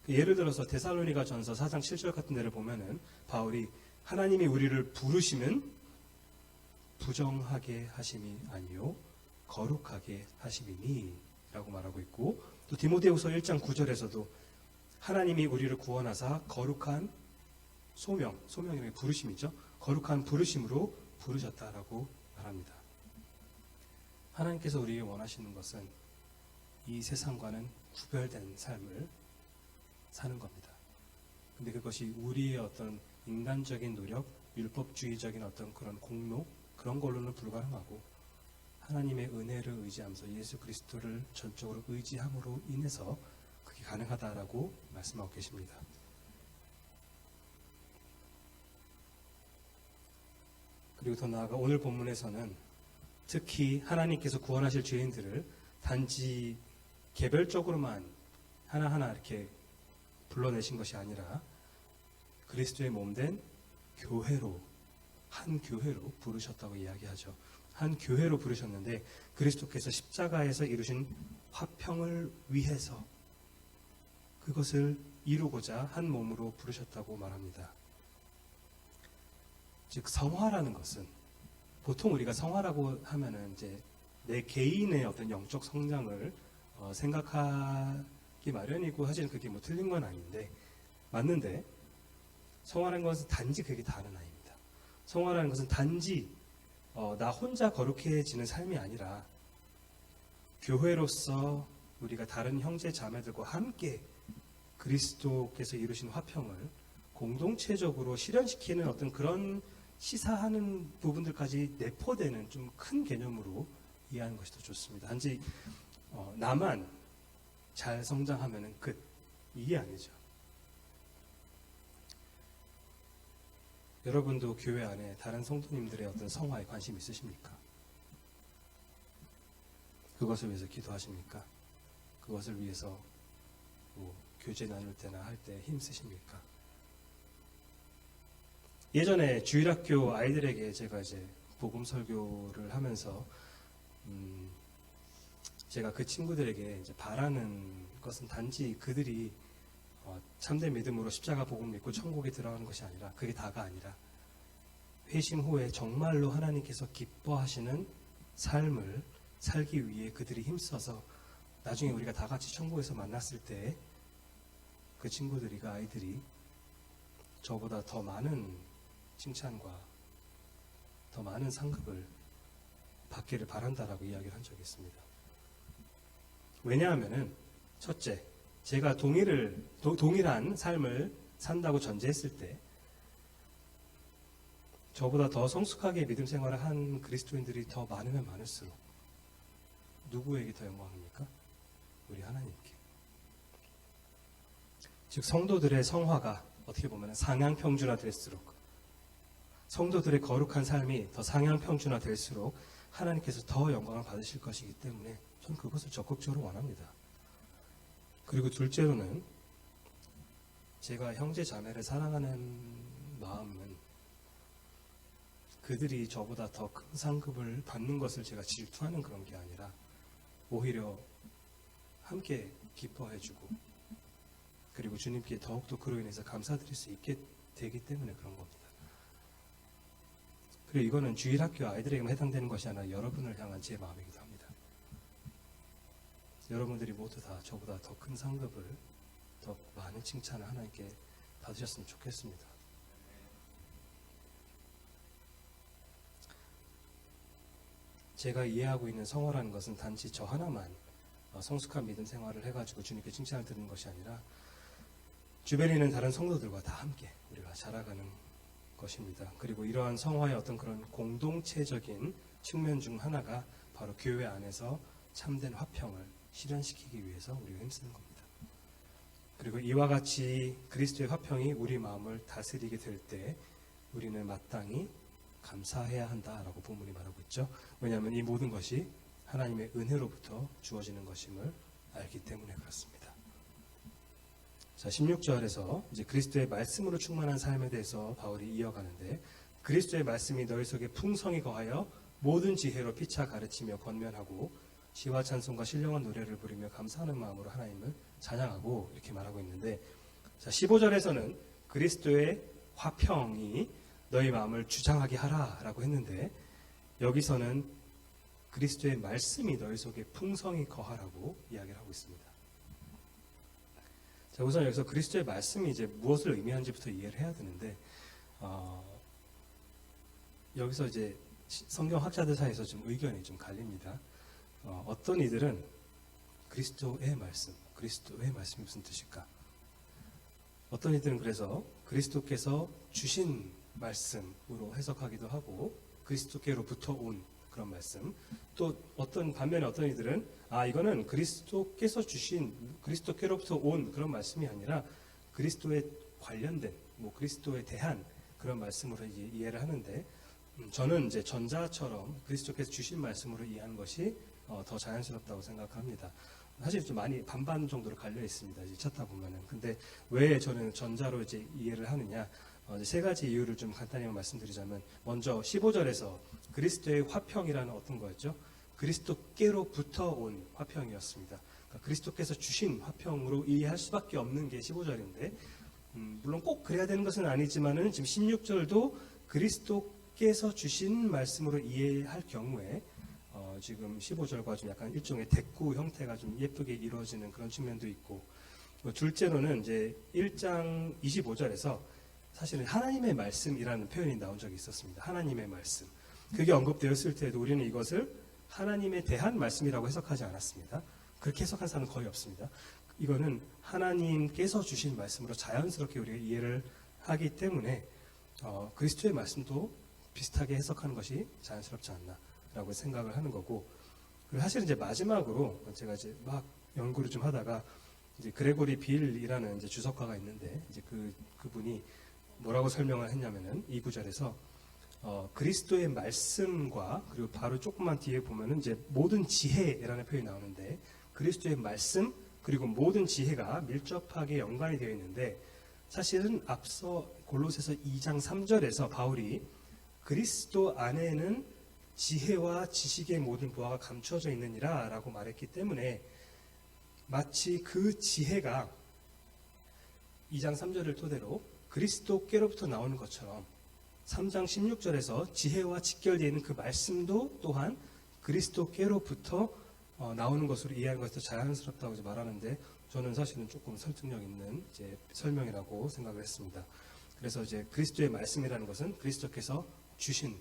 Speaker 1: 예를 들어서 데살로니가 전서 4장 7절 같은 데를 보면은 바울이 하나님이 우리를 부르시면 부정하게 하심이 아니요 거룩하게 하심이니 라고 말하고 있고 또 디모데후서 1장 9절에서도 하나님이 우리를 구원하사 거룩한 소명이라는 부르심이죠. 거룩한 부르심으로 부르셨다라고 말합니다. 하나님께서 우리에게 원하시는 것은 이 세상과는 구별된 삶을 사는 겁니다. 근데 그것이 우리의 어떤 인간적인 노력, 율법주의적인 어떤 그런 공로 그런 걸로는 불가능하고 하나님의 은혜를 의지하면서 예수 그리스도를 전적으로 의지함으로 인해서 그게 가능하다라고 말씀하고 계십니다. 그리고 더 나아가 오늘 본문에서는 특히 하나님께서 구원하실 죄인들을 단지 개별적으로만 하나하나 이렇게 불러내신 것이 아니라 그리스도의 몸된 교회로 한 교회로 부르셨다고 이야기하죠. 한 교회로 부르셨는데 그리스도께서 십자가에서 이루신 화평을 위해서 그것을 이루고자 한 몸으로 부르셨다고 말합니다. 즉 성화라는 것은 보통 우리가 성화라고 하면은 이제 내 개인의 어떤 영적 성장을 생각하기 마련이고 사실 그게 뭐 틀린 건 아닌데 맞는데 성화라는 것은 단지 그게 다는 아닙니다. 성화라는 것은 단지 나 혼자 거룩해지는 삶이 아니라 교회로서 우리가 다른 형제 자매들과 함께 그리스도께서 이루신 화평을 공동체적으로 실현시키는 어떤 그런 시사하는 부분들까지 내포되는 좀 큰 개념으로 이해하는 것이 더 좋습니다. 단지 나만 잘 성장하면은 끝 이게 아니죠. 여러분도 교회 안에 다른 성도님들의 어떤 성화에 관심 있으십니까? 그것을 위해서 기도하십니까? 그것을 위해서 뭐 교제 나눌 때나 할 때 힘쓰십니까? 예전에 주일학교 아이들에게 제가 이제 복음 설교를 하면서 제가 그 친구들에게 이제 바라는 것은 단지 그들이 참된 믿음으로 십자가 복음 믿고 천국에 들어가는 것이 아니라 그게 다가 아니라 회심 후에 정말로 하나님께서 기뻐하시는 삶을 살기 위해 그들이 힘써서 나중에 우리가 다 같이 천국에서 만났을 때 그 친구들이 그 아이들이 저보다 더 많은 칭찬과 더 많은 상급을 받기를 바란다라고 이야기를 한 적이 있습니다. 왜냐하면은 첫째, 제가 동일한 삶을 산다고 전제했을 때 저보다 더 성숙하게 믿음 생활을 한 그리스도인들이 더 많으면 많을수록 누구에게 더 영광입니까? 우리 하나님께. 즉 성도들의 성화가 어떻게 보면 상향평준화될수록 성도들의 거룩한 삶이 더 상향평준화될수록 하나님께서 더 영광을 받으실 것이기 때문에 저는 그것을 적극적으로 원합니다. 그리고 둘째로는 제가 형제 자매를 사랑하는 마음은 그들이 저보다 더 큰 상급을 받는 것을 제가 질투하는 그런 게 아니라 오히려 함께 기뻐해주고 그리고 주님께 더욱더 그로 인해서 감사드릴 수 있게 되기 때문에 그런 겁니다. 그리고 이거는 주일학교 아이들에게만 해당되는 것이 아니라 여러분을 향한 제 마음이기도 합니다. 여러분들이 모두 다 저보다 더 큰 상급을, 더 많은 칭찬을 하나님께 받으셨으면 좋겠습니다. 제가 이해하고 있는 성화라는 것은 단지 저 하나만 성숙한 믿음 생활을 해가지고 주님께 칭찬을 드리는 것이 아니라 주변에 있는 다른 성도들과 다 함께 우리가 자라가는 것입니다. 그리고 이러한 성화의 어떤 그런 공동체적인 측면 중 하나가 바로 교회 안에서 참된 화평을 실현시키기 위해서 우리가 힘쓰는 겁니다. 그리고 이와 같이 그리스도의 화평이 우리 마음을 다스리게 될 때 우리는 마땅히 감사해야 한다라고 본문이 말하고 있죠. 왜냐하면 이 모든 것이 하나님의 은혜로부터 주어지는 것임을 알기 때문에 그렇습니다. 자, 16절에서 이제 그리스도의 말씀으로 충만한 삶에 대해서 바울이 이어가는데, 그리스도의 말씀이 너희 속에 풍성히 거하여 모든 지혜로 피차 가르치며 권면하고 시와 찬송과 신령한 노래를 부르며 감사하는 마음으로 하나님을 찬양하고, 이렇게 말하고 있는데, 자, 15절에서는 그리스도의 화평이 너희 마음을 주장하게 하라라고 했는데, 여기서는 그리스도의 말씀이 너희 속에 풍성히 거하라고 이야기를 하고 있습니다. 자, 우선 여기서 그리스도의 말씀이 이제 무엇을 의미하는지부터 이해를 해야 되는데, 여기서 이제 성경 학자들 사이에서 좀 의견이 좀 갈립니다. 어떤 이들은 그리스도의 말씀이 무슨 뜻일까? 어떤 이들은 그래서 그리스도께서 주신 말씀으로 해석하기도 하고, 그리스도께로부터 온 그런 말씀. 또 반면에 어떤 이들은 이거는 그리스도께서 주신, 그리스도께로부터 온 그런 말씀이 아니라 그리스도에 관련된, 그리스도에 대한 그런 말씀으로 이해를 하는데, 저는 이제 전자처럼 그리스도께서 주신 말씀으로 이해하는 것이 더 자연스럽다고 생각합니다. 사실 좀 많이 반반 정도로 갈려 있습니다. 이제 찾다 보면은. 근데 왜 저는 전자로 이제 이해를 하느냐? 이제 세 가지 이유를 좀 간단히 말씀드리자면, 먼저 15절에서 그리스도의 화평이라는 어떤 거였죠? 그리스도께로부터 온 화평이었습니다. 그러니까 그리스도께서 주신 화평으로 이해할 수밖에 없는 게 15절인데, 물론 꼭 그래야 되는 것은 아니지만은 지금 16절도 그리스도께서 주신 말씀으로 이해할 경우에 지금 15절과 좀 약간 일종의 대꾸 형태가 좀 예쁘게 이루어지는 그런 측면도 있고, 둘째로는 이제 1장 25절에서 사실은 하나님의 말씀이라는 표현이 나온 적이 있었습니다. 하나님의 말씀. 그게 언급되었을 때도 우리는 이것을 하나님에 대한 말씀이라고 해석하지 않았습니다. 그렇게 해석한 사람은 거의 없습니다. 이거는 하나님께서 주신 말씀으로 자연스럽게 우리가 이해를 하기 때문에 그리스도의 말씀도 비슷하게 해석하는 것이 자연스럽지 않나라고 생각을 하는 거고, 그리고 사실은 이제 마지막으로 제가 이제 막 연구를 좀 하다가 이제 그레고리 빌이라는 이제 주석가가 있는데, 이제 그분이 뭐라고 설명을 했냐면은 이 구절에서 그리스도의 말씀과, 그리고 바로 조금만 뒤에 보면은 이제 모든 지혜라는 표현이 나오는데, 그리스도의 말씀 그리고 모든 지혜가 밀접하게 연관이 되어 있는데, 사실은 앞서 골로새서 2장 3절에서 바울이 그리스도 안에는 지혜와 지식의 모든 보화가 감춰져 있느니라 라고 말했기 때문에, 마치 그 지혜가 2장 3절을 토대로 그리스도께로부터 나오는 것처럼 3장 16절에서 지혜와 직결되어 있는 그 말씀도 또한 그리스도께로부터 나오는 것으로 이해하는 것이 더 자연스럽다고 이제 말하는데, 저는 사실은 조금 설득력 있는 이제 설명이라고 생각을 했습니다. 그래서 이제 그리스도의 말씀이라는 것은 그리스도께서 주신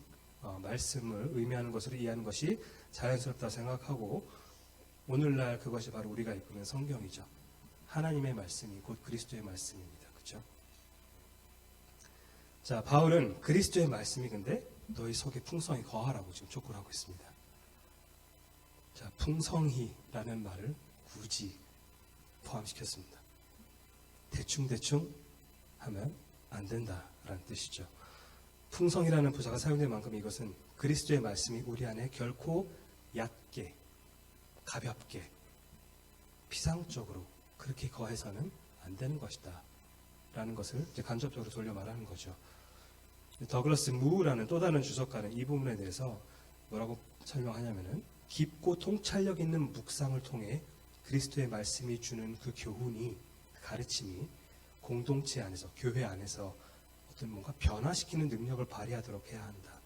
Speaker 1: 말씀을 의미하는 것으로 이해하는 것이 자연스럽다고 생각하고, 오늘날 그것이 바로 우리가 읽고 있는 성경이죠. 하나님의 말씀이 곧 그리스도의 말씀입니다. 그렇죠? 자, 바울은 그리스도의 말씀이 근데 너희 속에 풍성히 거하라고 지금 촉구를 하고 있습니다. 자, 풍성히라는 말을 굳이 포함시켰습니다. 대충 하면 안 된다라는 뜻이죠. 풍성이라는 부사가 사용된 만큼 이것은 그리스도의 말씀이 우리 안에 결코 얕게, 가볍게, 피상적으로 그렇게 거해서는 안 되는 것이다 라는 것을 이제 간접적으로 돌려 말하는 거죠. 더글라스 무라는 또 다른 주석가는 이 부분에 대해서 뭐라고 설명하냐면은, 깊고 통찰력 있는 묵상을 통해 그리스도의 말씀이 주는 그 교훈이, 그 가르침이 공동체 안에서, 교회 안에서 어떤 뭔가 변화시키는 능력을 발휘하도록 해야 한다.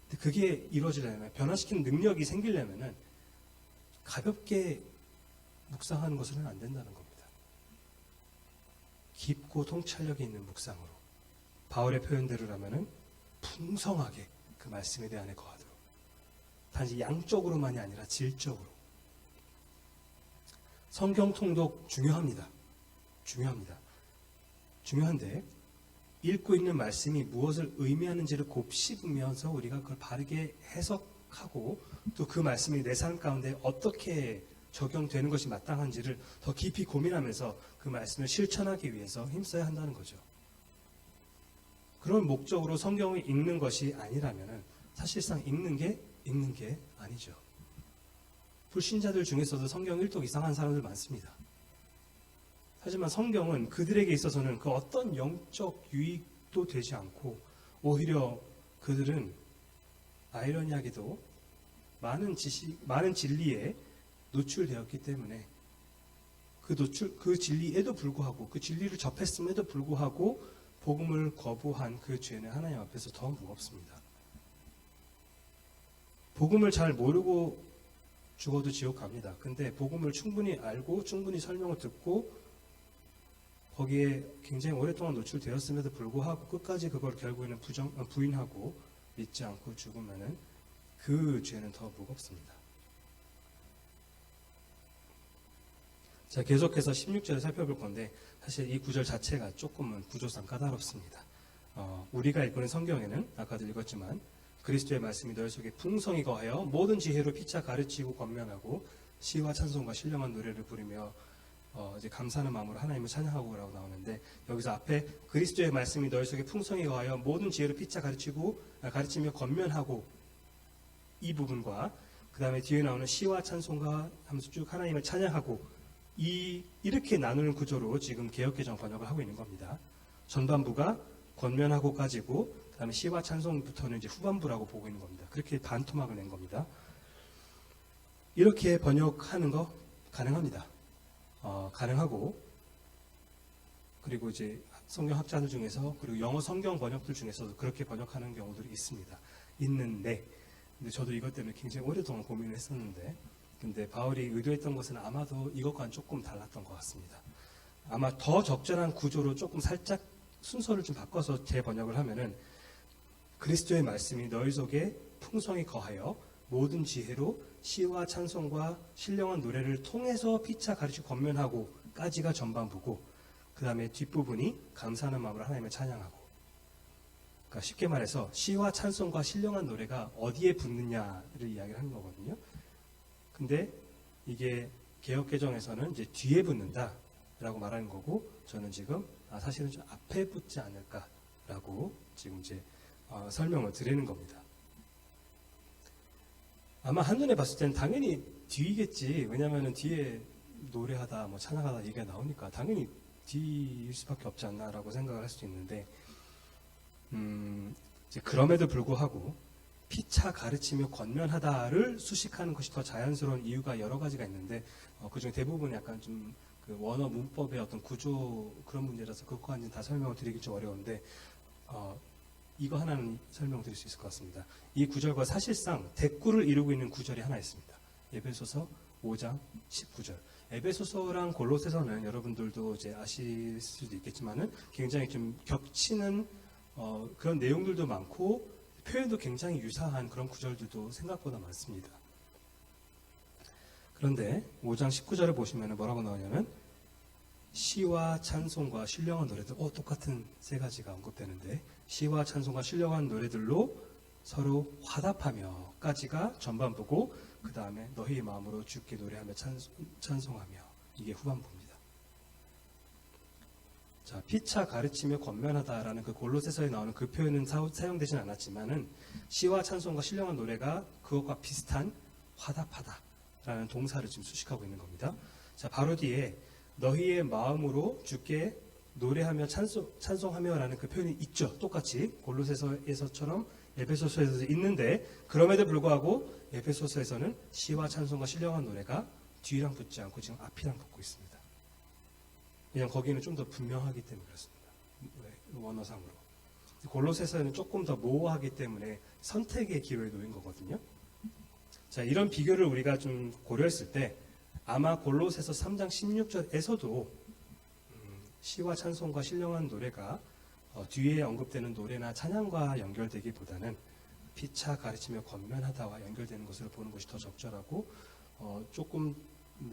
Speaker 1: 근데 그게 이루어지려면, 변화시키는 능력이 생기려면은 가볍게 묵상하는 것으로는 안 된다는 겁니다. 깊고 통찰력이 있는 묵상으로, 바울의 표현대로라면은 풍성하게 그 말씀에 대한 거하도록, 단지 양적으로만이 아니라 질적으로. 성경 통독 중요합니다. 중요한데 읽고 있는 말씀이 무엇을 의미하는지를 곱씹으면서 우리가 그걸 바르게 해석하고, 또 그 말씀이 내 삶 가운데 어떻게 적용되는 것이 마땅한지를 더 깊이 고민하면서 그 말씀을 실천하기 위해서 힘써야 한다는 거죠. 그런 목적으로 성경을 읽는 것이 아니라면 사실상 읽는 게 아니죠. 불신자들 중에서도 성경 1독 이상한 사람들 많습니다. 하지만 성경은 그들에게 있어서는 그 어떤 영적 유익도 되지 않고, 오히려 그들은 아이러니하게도 많은 진리에 노출되었기 때문에 그 진리에도 불구하고, 그 진리를 접했음에도 불구하고 복음을 거부한 그 죄는 하나님 앞에서 더 무겁습니다. 복음을 잘 모르고 죽어도 지옥 갑니다. 근데 복음을 충분히 알고 충분히 설명을 듣고 거기에 굉장히 오랫동안 노출되었음에도 불구하고 끝까지 그걸 결국에는 부인하고 믿지 않고 죽으면은 그 죄는 더 무겁습니다. 자, 계속해서 16절을 살펴볼 건데, 사실 이 구절 자체가 조금은 구조상 까다롭습니다. 우리가 읽고 있는 성경에는 아까도 읽었지만 그리스도의 말씀이 너희 속에 풍성히 거하여 모든 지혜로 피차 가르치고 권면하고 시와 찬송과 신령한 노래를 부르며 이제 감사하는 마음으로 하나님을 찬양하고라고 나오는데, 여기서 앞에 그리스도의 말씀이 너희 속에 풍성히 거하여 모든 지혜로 피차 가르치며 권면하고, 이 부분과 그 다음에 뒤에 나오는 시와 찬송가 하면서 쭉 하나님을 찬양하고, 이렇게 나누는 구조로 지금 개역개정 번역을 하고 있는 겁니다. 전반부가 권면하고까지고, 그 다음에 시와 찬송부터는 이제 후반부라고 보고 있는 겁니다. 그렇게 반토막을 낸 겁니다. 이렇게 번역하는 거 가능합니다. 가능하고, 그리고 이제 성경학자들 중에서, 그리고 영어 성경 번역들 중에서도 그렇게 번역하는 경우들이 있는데, 근데 저도 이것 때문에 굉장히 오랫동안 고민을 했었는데, 근데 바울이 의도했던 것은 아마도 이것과는 조금 달랐던 것 같습니다. 아마 더 적절한 구조로 조금 살짝 순서를 좀 바꿔서 재번역을 하면은, 그리스도의 말씀이 너희 속에 풍성히 거하여 모든 지혜로 시와 찬송과 신령한 노래를 통해서 피차 가르치고 권면하고 까지가 전반부고, 그 다음에 뒷부분이 감사하는 마음으로 하나님을 찬양하고. 그러니까 쉽게 말해서 시와 찬송과 신령한 노래가 어디에 붙느냐를 이야기를 하는 거거든요. 근데 이게 개역개정에서는 이제 뒤에 붙는다라고 말하는 거고, 저는 지금 사실은 좀 앞에 붙지 않을까라고 지금 이제 설명을 드리는 겁니다. 아마 한눈에 봤을 때는 당연히 뒤겠지. 왜냐하면 뒤에 노래하다, 뭐 찬양하다 얘기가 나오니까 당연히 뒤일 수밖에 없지 않나라고 생각을 할 수도 있는데, 이제 그럼에도 불구하고 피차 가르치며 권면하다를 수식하는 것이 더 자연스러운 이유가 여러 가지가 있는데, 그중에 대부분 약간 좀 그 원어 문법의 어떤 구조 그런 문제라서 그것까지는 다 설명을 드리기 좀 어려운데, 이거 하나는 설명드릴 수 있을 것 같습니다. 이 구절과 사실상 대꾸를 이루고 있는 구절이 하나 있습니다. 에베소서 5장 19절. 에베소서랑 골로새서는 여러분들도 이제 아실 수도 있겠지만은 굉장히 좀 겹치는 그런 내용들도 많고 표현도 굉장히 유사한 그런 구절들도 생각보다 많습니다. 그런데 5장 19절을 보시면 뭐라고 나오냐면, 시와 찬송과 신령한 노래들, 똑같은 세 가지가 언급되는데, 시와 찬송과 신령한 노래들로 서로 화답하며까지가 전반부고, 그 다음에 너희의 마음으로 주께 노래하며 찬송하며, 이게 후반부입니다. 자, 피차 가르치며 권면하다라는 그 골로새서에 나오는 그 표현은 사용되진 않았지만은, 시와 찬송과 신령한 노래가 그것과 비슷한 화답하다라는 동사를 지금 수식하고 있는 겁니다. 자, 바로 뒤에 너희의 마음으로 주께 노래하며 찬송하며라는 그 표현이 있죠. 똑같이 골로새서에서처럼 에베소서에서 있는데, 그럼에도 불구하고 에베소서에서는 시와 찬송과 신령한 노래가 뒤랑 붙지 않고 지금 앞이랑 붙고 있습니다. 그냥 거기는 좀 더 분명하기 때문에 그렇습니다. 원어상으로. 골로새서는 조금 더 모호하기 때문에 선택의 기로에 놓인 거거든요. 자, 이런 비교를 우리가 좀 고려했을 때 아마 골로새서 3장 16절에서도 시와 찬송과 신령한 노래가 뒤에 언급되는 노래나 찬양과 연결되기보다는 피차 가르치며 권면하다와 연결되는 것으로 보는 것이 더 적절하고 조금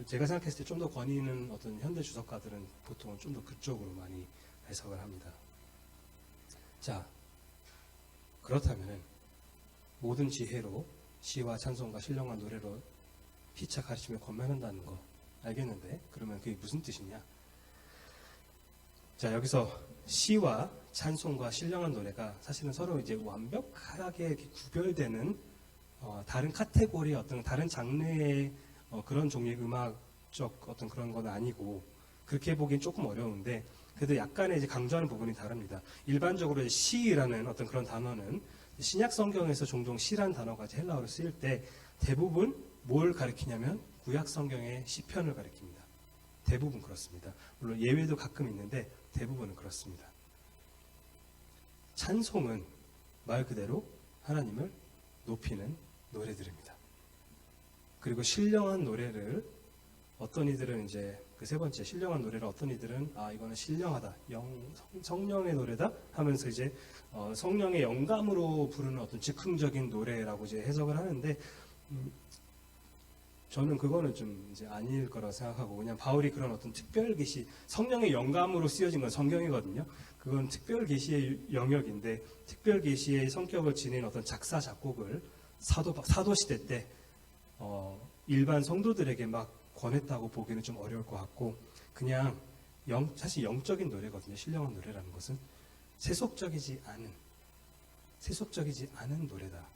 Speaker 1: 제가 생각했을 때 좀 더 권위 있는 어떤 현대 주석가들은 보통은 좀 더 그쪽으로 많이 해석을 합니다. 자, 그렇다면은 모든 지혜로 시와 찬송과 신령한 노래로 피차 가르치며 권면한다는 거 알겠는데 그러면 그게 무슨 뜻이냐? 자, 여기서 시와 찬송과 신령한 노래가 사실은 서로 이제 완벽하게 구별되는 다른 카테고리의 어떤 다른 장르의 그런 종류의 음악적 어떤 그런 건 아니고 그렇게 보기엔 조금 어려운데 그래도 약간의 이제 강조하는 부분이 다릅니다. 일반적으로 시라는 어떤 그런 단어는 신약 성경에서 종종 시란 단어가 헬라어로 쓰일 때 대부분 뭘 가리키냐면 구약 성경의 시편을 가리킵니다. 대부분 그렇습니다. 물론 예외도 가끔 있는데 대부분은 그렇습니다. 찬송은 말 그대로 하나님을 높이는 노래들입니다. 그리고 신령한 노래를 어떤 이들은 이제 그 세 번째 신령한 노래를 어떤 이들은 이거는 신령하다, 성령의 노래다 하면서 이제 성령의 영감으로 부르는 어떤 즉흥적인 노래라고 이제 해석을 하는데 저는 그거는 좀 이제 아닐 거라고 생각하고 그냥 바울이 그런 어떤 특별 계시 성령의 영감으로 쓰여진 건 성경이거든요. 그건 특별 계시의 영역인데 특별 계시의 성격을 지닌 어떤 작사 작곡을 사도 시대 때 일반 성도들에게 막 권했다고 보기는 좀 어려울 것 같고 그냥 사실 영적인 노래거든요. 신령한 노래라는 것은 세속적이지 않은 노래다.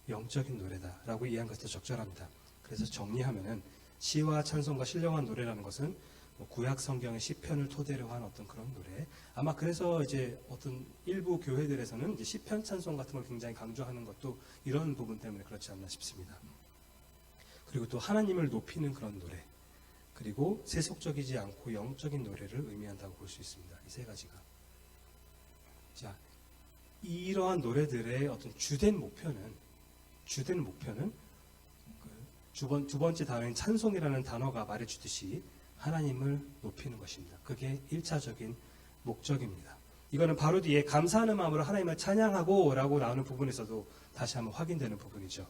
Speaker 1: 영적인 노래다라고 이해한 것도 적절합니다. 그래서 정리하면은 시와 찬송과 신령한 노래라는 것은 구약 성경의 시편을 토대로 한 어떤 그런 노래. 아마 그래서 이제 어떤 일부 교회들에서는 이제 시편 찬송 같은 걸 굉장히 강조하는 것도 이런 부분 때문에 그렇지 않나 싶습니다. 그리고 또 하나님을 높이는 그런 노래, 그리고 세속적이지 않고 영적인 노래를 의미한다고 볼 수 있습니다. 이 세 가지가. 자, 이러한 노래들의 어떤 주된 목표는 두 번째 단어인 찬송이라는 단어가 말해주듯이 하나님을 높이는 것입니다. 그게 1차적인 목적입니다. 이거는 바로 뒤에 감사하는 마음으로 하나님을 찬양하고 라고 나오는 부분에서도 다시 한번 확인되는 부분이죠.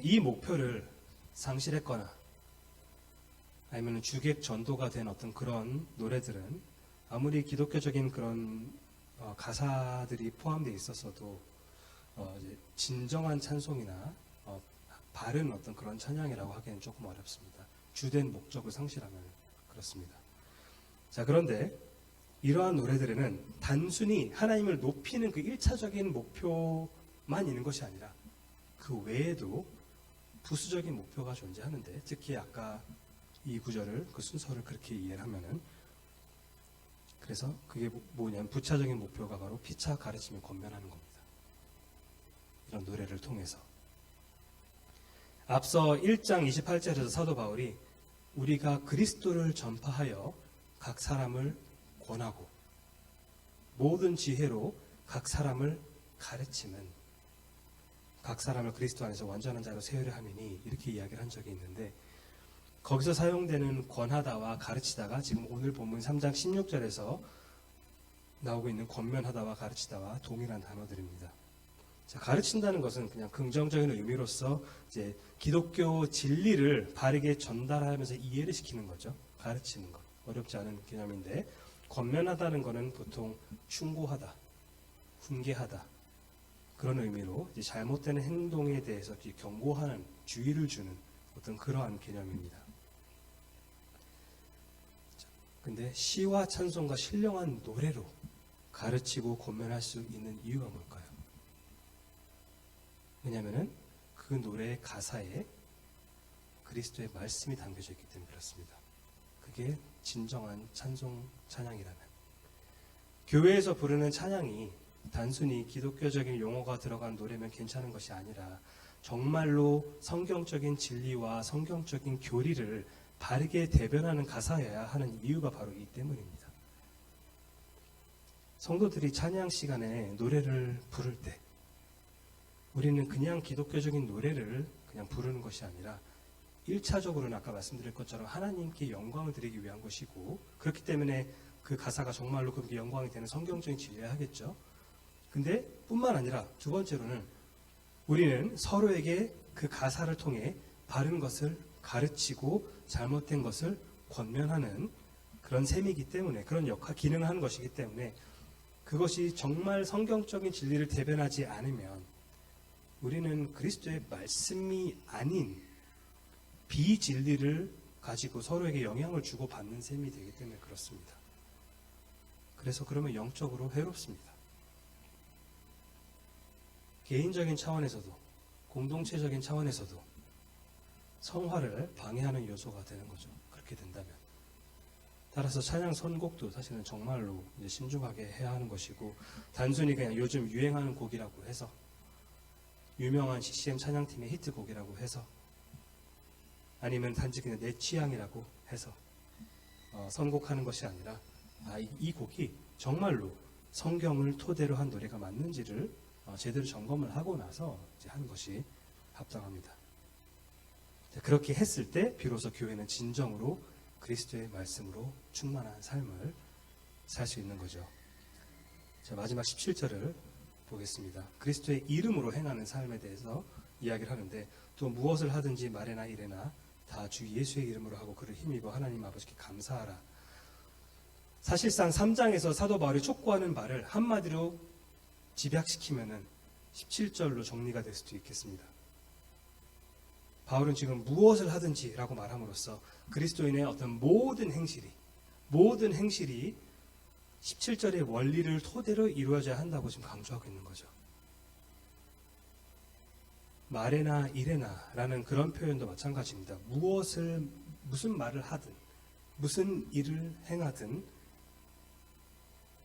Speaker 1: 이 목표를 상실했거나 아니면 주객 전도가 된 어떤 그런 노래들은 아무리 기독교적인 그런 가사들이 포함되어 있었어도 이제 진정한 찬송이나 바른 어떤 그런 찬양이라고 하기에는 조금 어렵습니다. 주된 목적을 상실하면 그렇습니다. 자, 그런데 이러한 노래들에는 단순히 하나님을 높이는 그 1차적인 목표만 있는 것이 아니라 그 외에도 부수적인 목표가 존재하는데 특히 아까 이 구절을 그 순서를 그렇게 이해를 하면은 그래서 그게 뭐냐면 부차적인 목표가 바로 피차 가르치며 권면하는 겁니다. 이런 노래를 통해서 앞서 1장 28절에서 사도 바울이 우리가 그리스도를 전파하여 각 사람을 권하고 모든 지혜로 각 사람을 가르치면 각 사람을 그리스도 안에서 완전한 자로 세우려 함이니 이렇게 이야기를 한 적이 있는데 거기서 사용되는 권하다와 가르치다가 지금 오늘 본문 3장 16절에서 나오고 있는 권면하다와 가르치다와 동일한 단어들입니다. 자, 가르친다는 것은 그냥 긍정적인 의미로서 이제 기독교 진리를 바르게 전달하면서 이해를 시키는 거죠. 가르치는 것. 어렵지 않은 개념인데 권면하다는 것은 보통 충고하다, 훈계하다 그런 의미로 이제 잘못된 행동에 대해서 경고하는, 주의를 주는 어떤 그러한 개념입니다. 근데 시와 찬송과 신령한 노래로 가르치고 권면할 수 있는 이유가 뭘까요? 왜냐하면 그 노래의 가사에 그리스도의 말씀이 담겨져 있기 때문에 그렇습니다. 그게 진정한 찬송, 찬양이라면 교회에서 부르는 찬양이 단순히 기독교적인 용어가 들어간 노래면 괜찮은 것이 아니라 정말로 성경적인 진리와 성경적인 교리를 바르게 대변하는 가사여야 하는 이유가 바로 이 때문입니다. 성도들이 찬양 시간에 노래를 부를 때 우리는 그냥 기독교적인 노래를 그냥 부르는 것이 아니라 1차적으로는 아까 말씀드린 것처럼 하나님께 영광을 드리기 위한 것이고, 그렇기 때문에 그 가사가 정말로 그렇게 영광이 되는 성경적인 진리여야 하겠죠. 근데 뿐만 아니라 두 번째로는 우리는 서로에게 그 가사를 통해 바른 것을 가르치고 잘못된 것을 권면하는 그런 셈이기 때문에, 그런 기능을 하는 것이기 때문에, 그것이 정말 성경적인 진리를 대변하지 않으면 우리는 그리스도의 말씀이 아닌 비진리를 가지고 서로에게 영향을 주고 받는 셈이 되기 때문에 그렇습니다. 그래서 그러면 영적으로 해롭습니다. 개인적인 차원에서도 공동체적인 차원에서도 성화를 방해하는 요소가 되는 거죠. 그렇게 된다면. 따라서 찬양 선곡도 사실은 정말로 이제 신중하게 해야 하는 것이고, 단순히 그냥 요즘 유행하는 곡이라고 해서, 유명한 CCM 찬양팀의 히트곡이라고 해서, 아니면 단지 그냥 내 취향이라고 해서 선곡하는 것이 아니라 이 곡이 정말로 성경을 토대로 한 노래가 맞는지를 제대로 점검을 하고 나서 이제 하는 것이 합당합니다. 그렇게 했을 때 비로소 교회는 진정으로 그리스도의 말씀으로 충만한 삶을 살 수 있는 거죠. 자, 마지막 17절을 보겠습니다. 그리스도의 이름으로 행하는 삶에 대해서 이야기를 하는데, 또 무엇을 하든지 말에나 이래나 다 주 예수의 이름으로 하고 그를 힘입어 하나님 아버지께 감사하라. 사실상 3장에서 사도 바울이 촉구하는 바를 한마디로 집약시키면은 17절로 정리가 될 수도 있겠습니다. 바울은 지금 무엇을 하든지라고 말함으로써 그리스도인의 어떤 모든 행실이 17절의 원리를 토대로 이루어져야 한다고 지금 강조하고 있는 거죠. 말에나 이래나 라는 그런 표현도 마찬가지입니다. 무슨 말을 하든 무슨 일을 행하든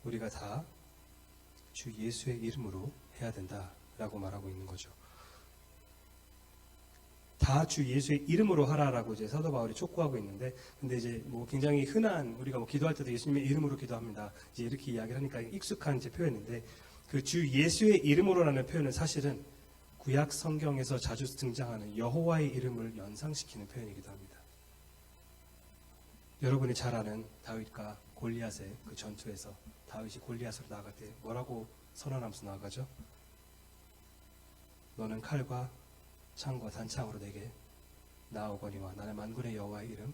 Speaker 1: 우리가 다 주 예수의 이름으로 해야 된다라고 말하고 있는 거죠. 다 주 예수의 이름으로 하라라고 이제 사도 바울이 촉구하고 있는데, 근데 이제 뭐 굉장히 흔한, 우리가 뭐 기도할 때도 예수님의 이름으로 기도합니다, 이제 이렇게 이야기를 하니까 익숙한 이제 표현인데, 그 주 예수의 이름으로라는 표현은 사실은 구약 성경에서 자주 등장하는 여호와의 이름을 연상시키는 표현이기도 합니다. 여러분이 잘 아는 다윗과 골리앗의 그 전투에서 다윗이 골리앗으로 나아갈 때 뭐라고 선언하면서 나아가죠? 너는 칼과 창과 단창으로 내게 나아오거니와 나는 만군의 여호와의 이름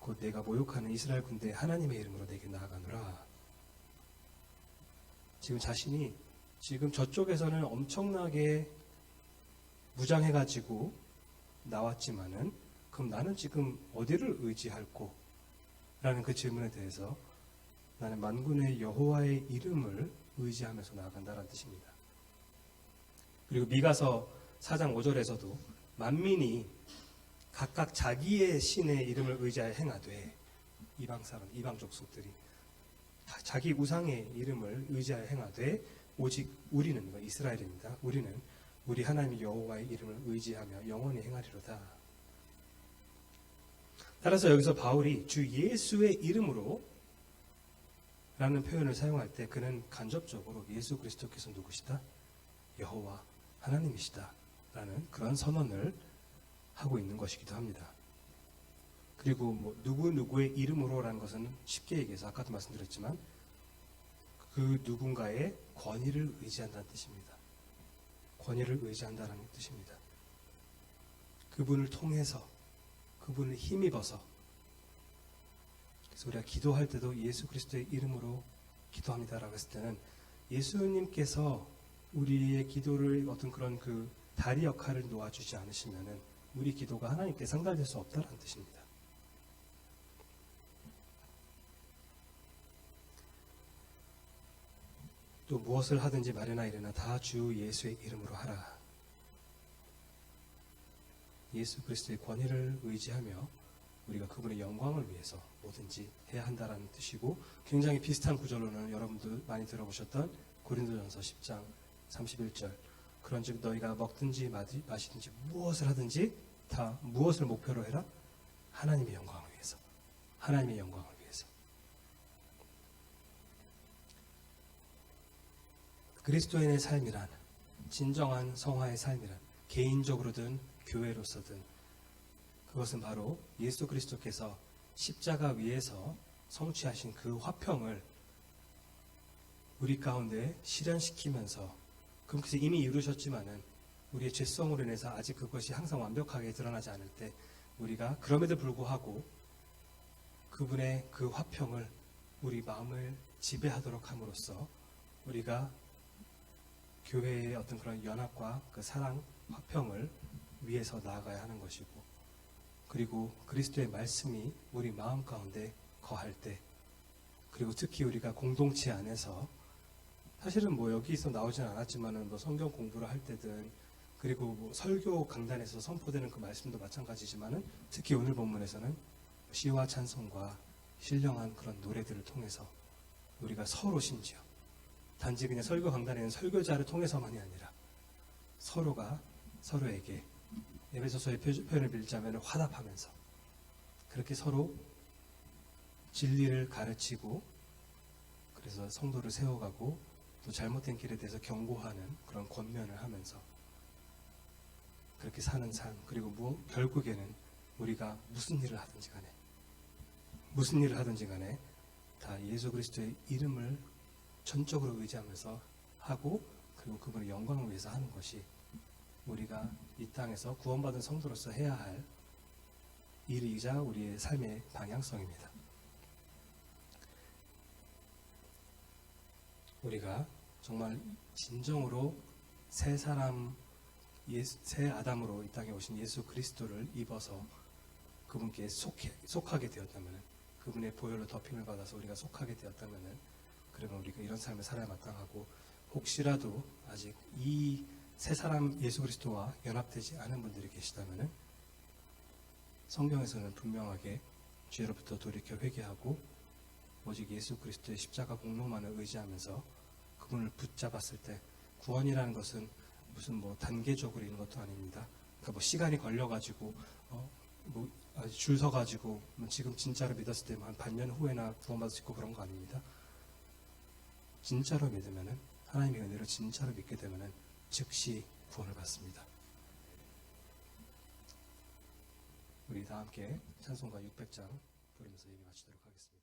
Speaker 1: 곧 내가 모욕하는 이스라엘 군대의 하나님의 이름으로 내게 나아가노라. 지금 자신이 지금 저쪽에서는 엄청나게 무장해가지고 나왔지만은, 그럼 나는 지금 어디를 의지할꼬? 라는 그 질문에 대해서 나는 만군의 여호와의 이름을 의지하면서 나아간다는 뜻입니다. 그리고 미가서 4장 5절에서도 만민이 각각 자기의 신의 이름을 의지하여 행하되, 이방 족속들이 자기 우상의 이름을 의지하여 행하되 오직 우리는, 이스라엘입니다. 우리는 우리 하나님 여호와의 이름을 의지하며 영원히 행하리로다. 따라서 여기서 바울이 주 예수의 이름으로 라는 표현을 사용할 때 그는 간접적으로 예수 그리스도께서 누구시다? 여호와 하나님이시다 라는 그런 선언을 하고 있는 것이기도 합니다. 그리고 뭐 누구의 이름으로라는 것은 쉽게 얘기해서 아까도 말씀드렸지만 그 누군가의 권위를 의지한다는 뜻입니다. 권위를 의지한다는 뜻입니다. 그분을 통해서, 그분을 힘입어서. 그래서 우리가 기도할 때도 예수 그리스도의 이름으로 기도합니다라고 했을 때는 예수님께서 우리의 기도를 어떤 그런 그 다리 역할을 놓아주지 않으시면은 우리 기도가 하나님께 상달될 수 없다는 뜻입니다. 또 무엇을 하든지 말이나 이래나 다 주 예수의 이름으로 하라. 예수 그리스도의 권위를 의지하며 우리가 그분의 영광을 위해서 뭐든지 해야 한다라는 뜻이고, 굉장히 비슷한 구절로는 여러분도 많이 들어보셨던 고린도전서 10장 31절 그런즉 너희가 먹든지 마시든지 무엇을 하든지 다 무엇을 목표로 해라? 하나님의 영광을 위해서. 하나님의 영광을 위해서. 그리스도인의 삶이란, 진정한 성화의 삶이란, 개인적으로든 교회로서든 그것은 바로 예수 그리스도께서 십자가 위에서 성취하신 그 화평을 우리 가운데 실현시키면서, 그분께서 이미 이루셨지만은 우리의 죄성으로 인해서 아직 그것이 항상 완벽하게 드러나지 않을 때 우리가 그럼에도 불구하고 그분의 그 화평을 우리 마음을 지배하도록 함으로써 우리가 교회의 어떤 그런 연합과 그 사랑, 화평을 위해서 나아가야 하는 것이고, 그리고 그리스도의 말씀이 우리 마음 가운데 거할 때, 그리고 특히 우리가 공동체 안에서 사실은 뭐 여기서 나오진 않았지만은 뭐 성경 공부를 할 때든, 그리고 뭐 설교 강단에서 선포되는 그 말씀도 마찬가지지만은 특히 오늘 본문에서는 시와 찬송과 신령한 그런 노래들을 통해서 우리가 서로, 심지어 단지 그냥 설교 강단에는 설교자를 통해서만이 아니라 서로가 서로에게, 에베소서의 표현을 빌자면 화답하면서 그렇게 서로 진리를 가르치고, 그래서 성도를 세워가고 또 잘못된 길에 대해서 경고하는 그런 권면을 하면서 그렇게 사는 삶, 그리고 결국에는 우리가 무슨 일을 하든지 간에 다 예수 그리스도의 이름을 전적으로 의지하면서 하고, 그리고 그분의 영광을 위해서 하는 것이 우리가 이 땅에서 구원받은 성도로서 해야 할 일이자 우리의 삶의 방향성입니다. 우리가 정말 진정으로 새 사람, 새 아담으로 이 땅에 오신 예수 그리스도를 입어서 그분께 속하게 되었다면, 그분의 보혈로 덮임을 받아서 우리가 속하게 되었다면, 그러면 우리가 이런 삶을 살아야 마땅하고, 혹시라도 아직 이 새 사람 예수 그리스도와 연합되지 않은 분들이 계시다면 성경에서는 분명하게 죄로부터 돌이켜 회개하고 오직 예수 그리스도의 십자가 공로만을 의지하면서 그분을 붙잡았을 때, 구원이라는 것은 무슨 뭐 단계적으로 있는 것도 아닙니다. 그러니까 뭐 시간이 걸려가지고 줄 서가지고 지금 진짜로 믿었을 때 한 반년 후에나 구원받을 수 있고 그런 거 아닙니다. 진짜로 믿으면은, 하나님의 은혜를 진짜로 믿게 되면은 즉시 구원을 받습니다. 우리 다 함께 찬송가 600장 부르면서 예배 마치도록 하겠습니다.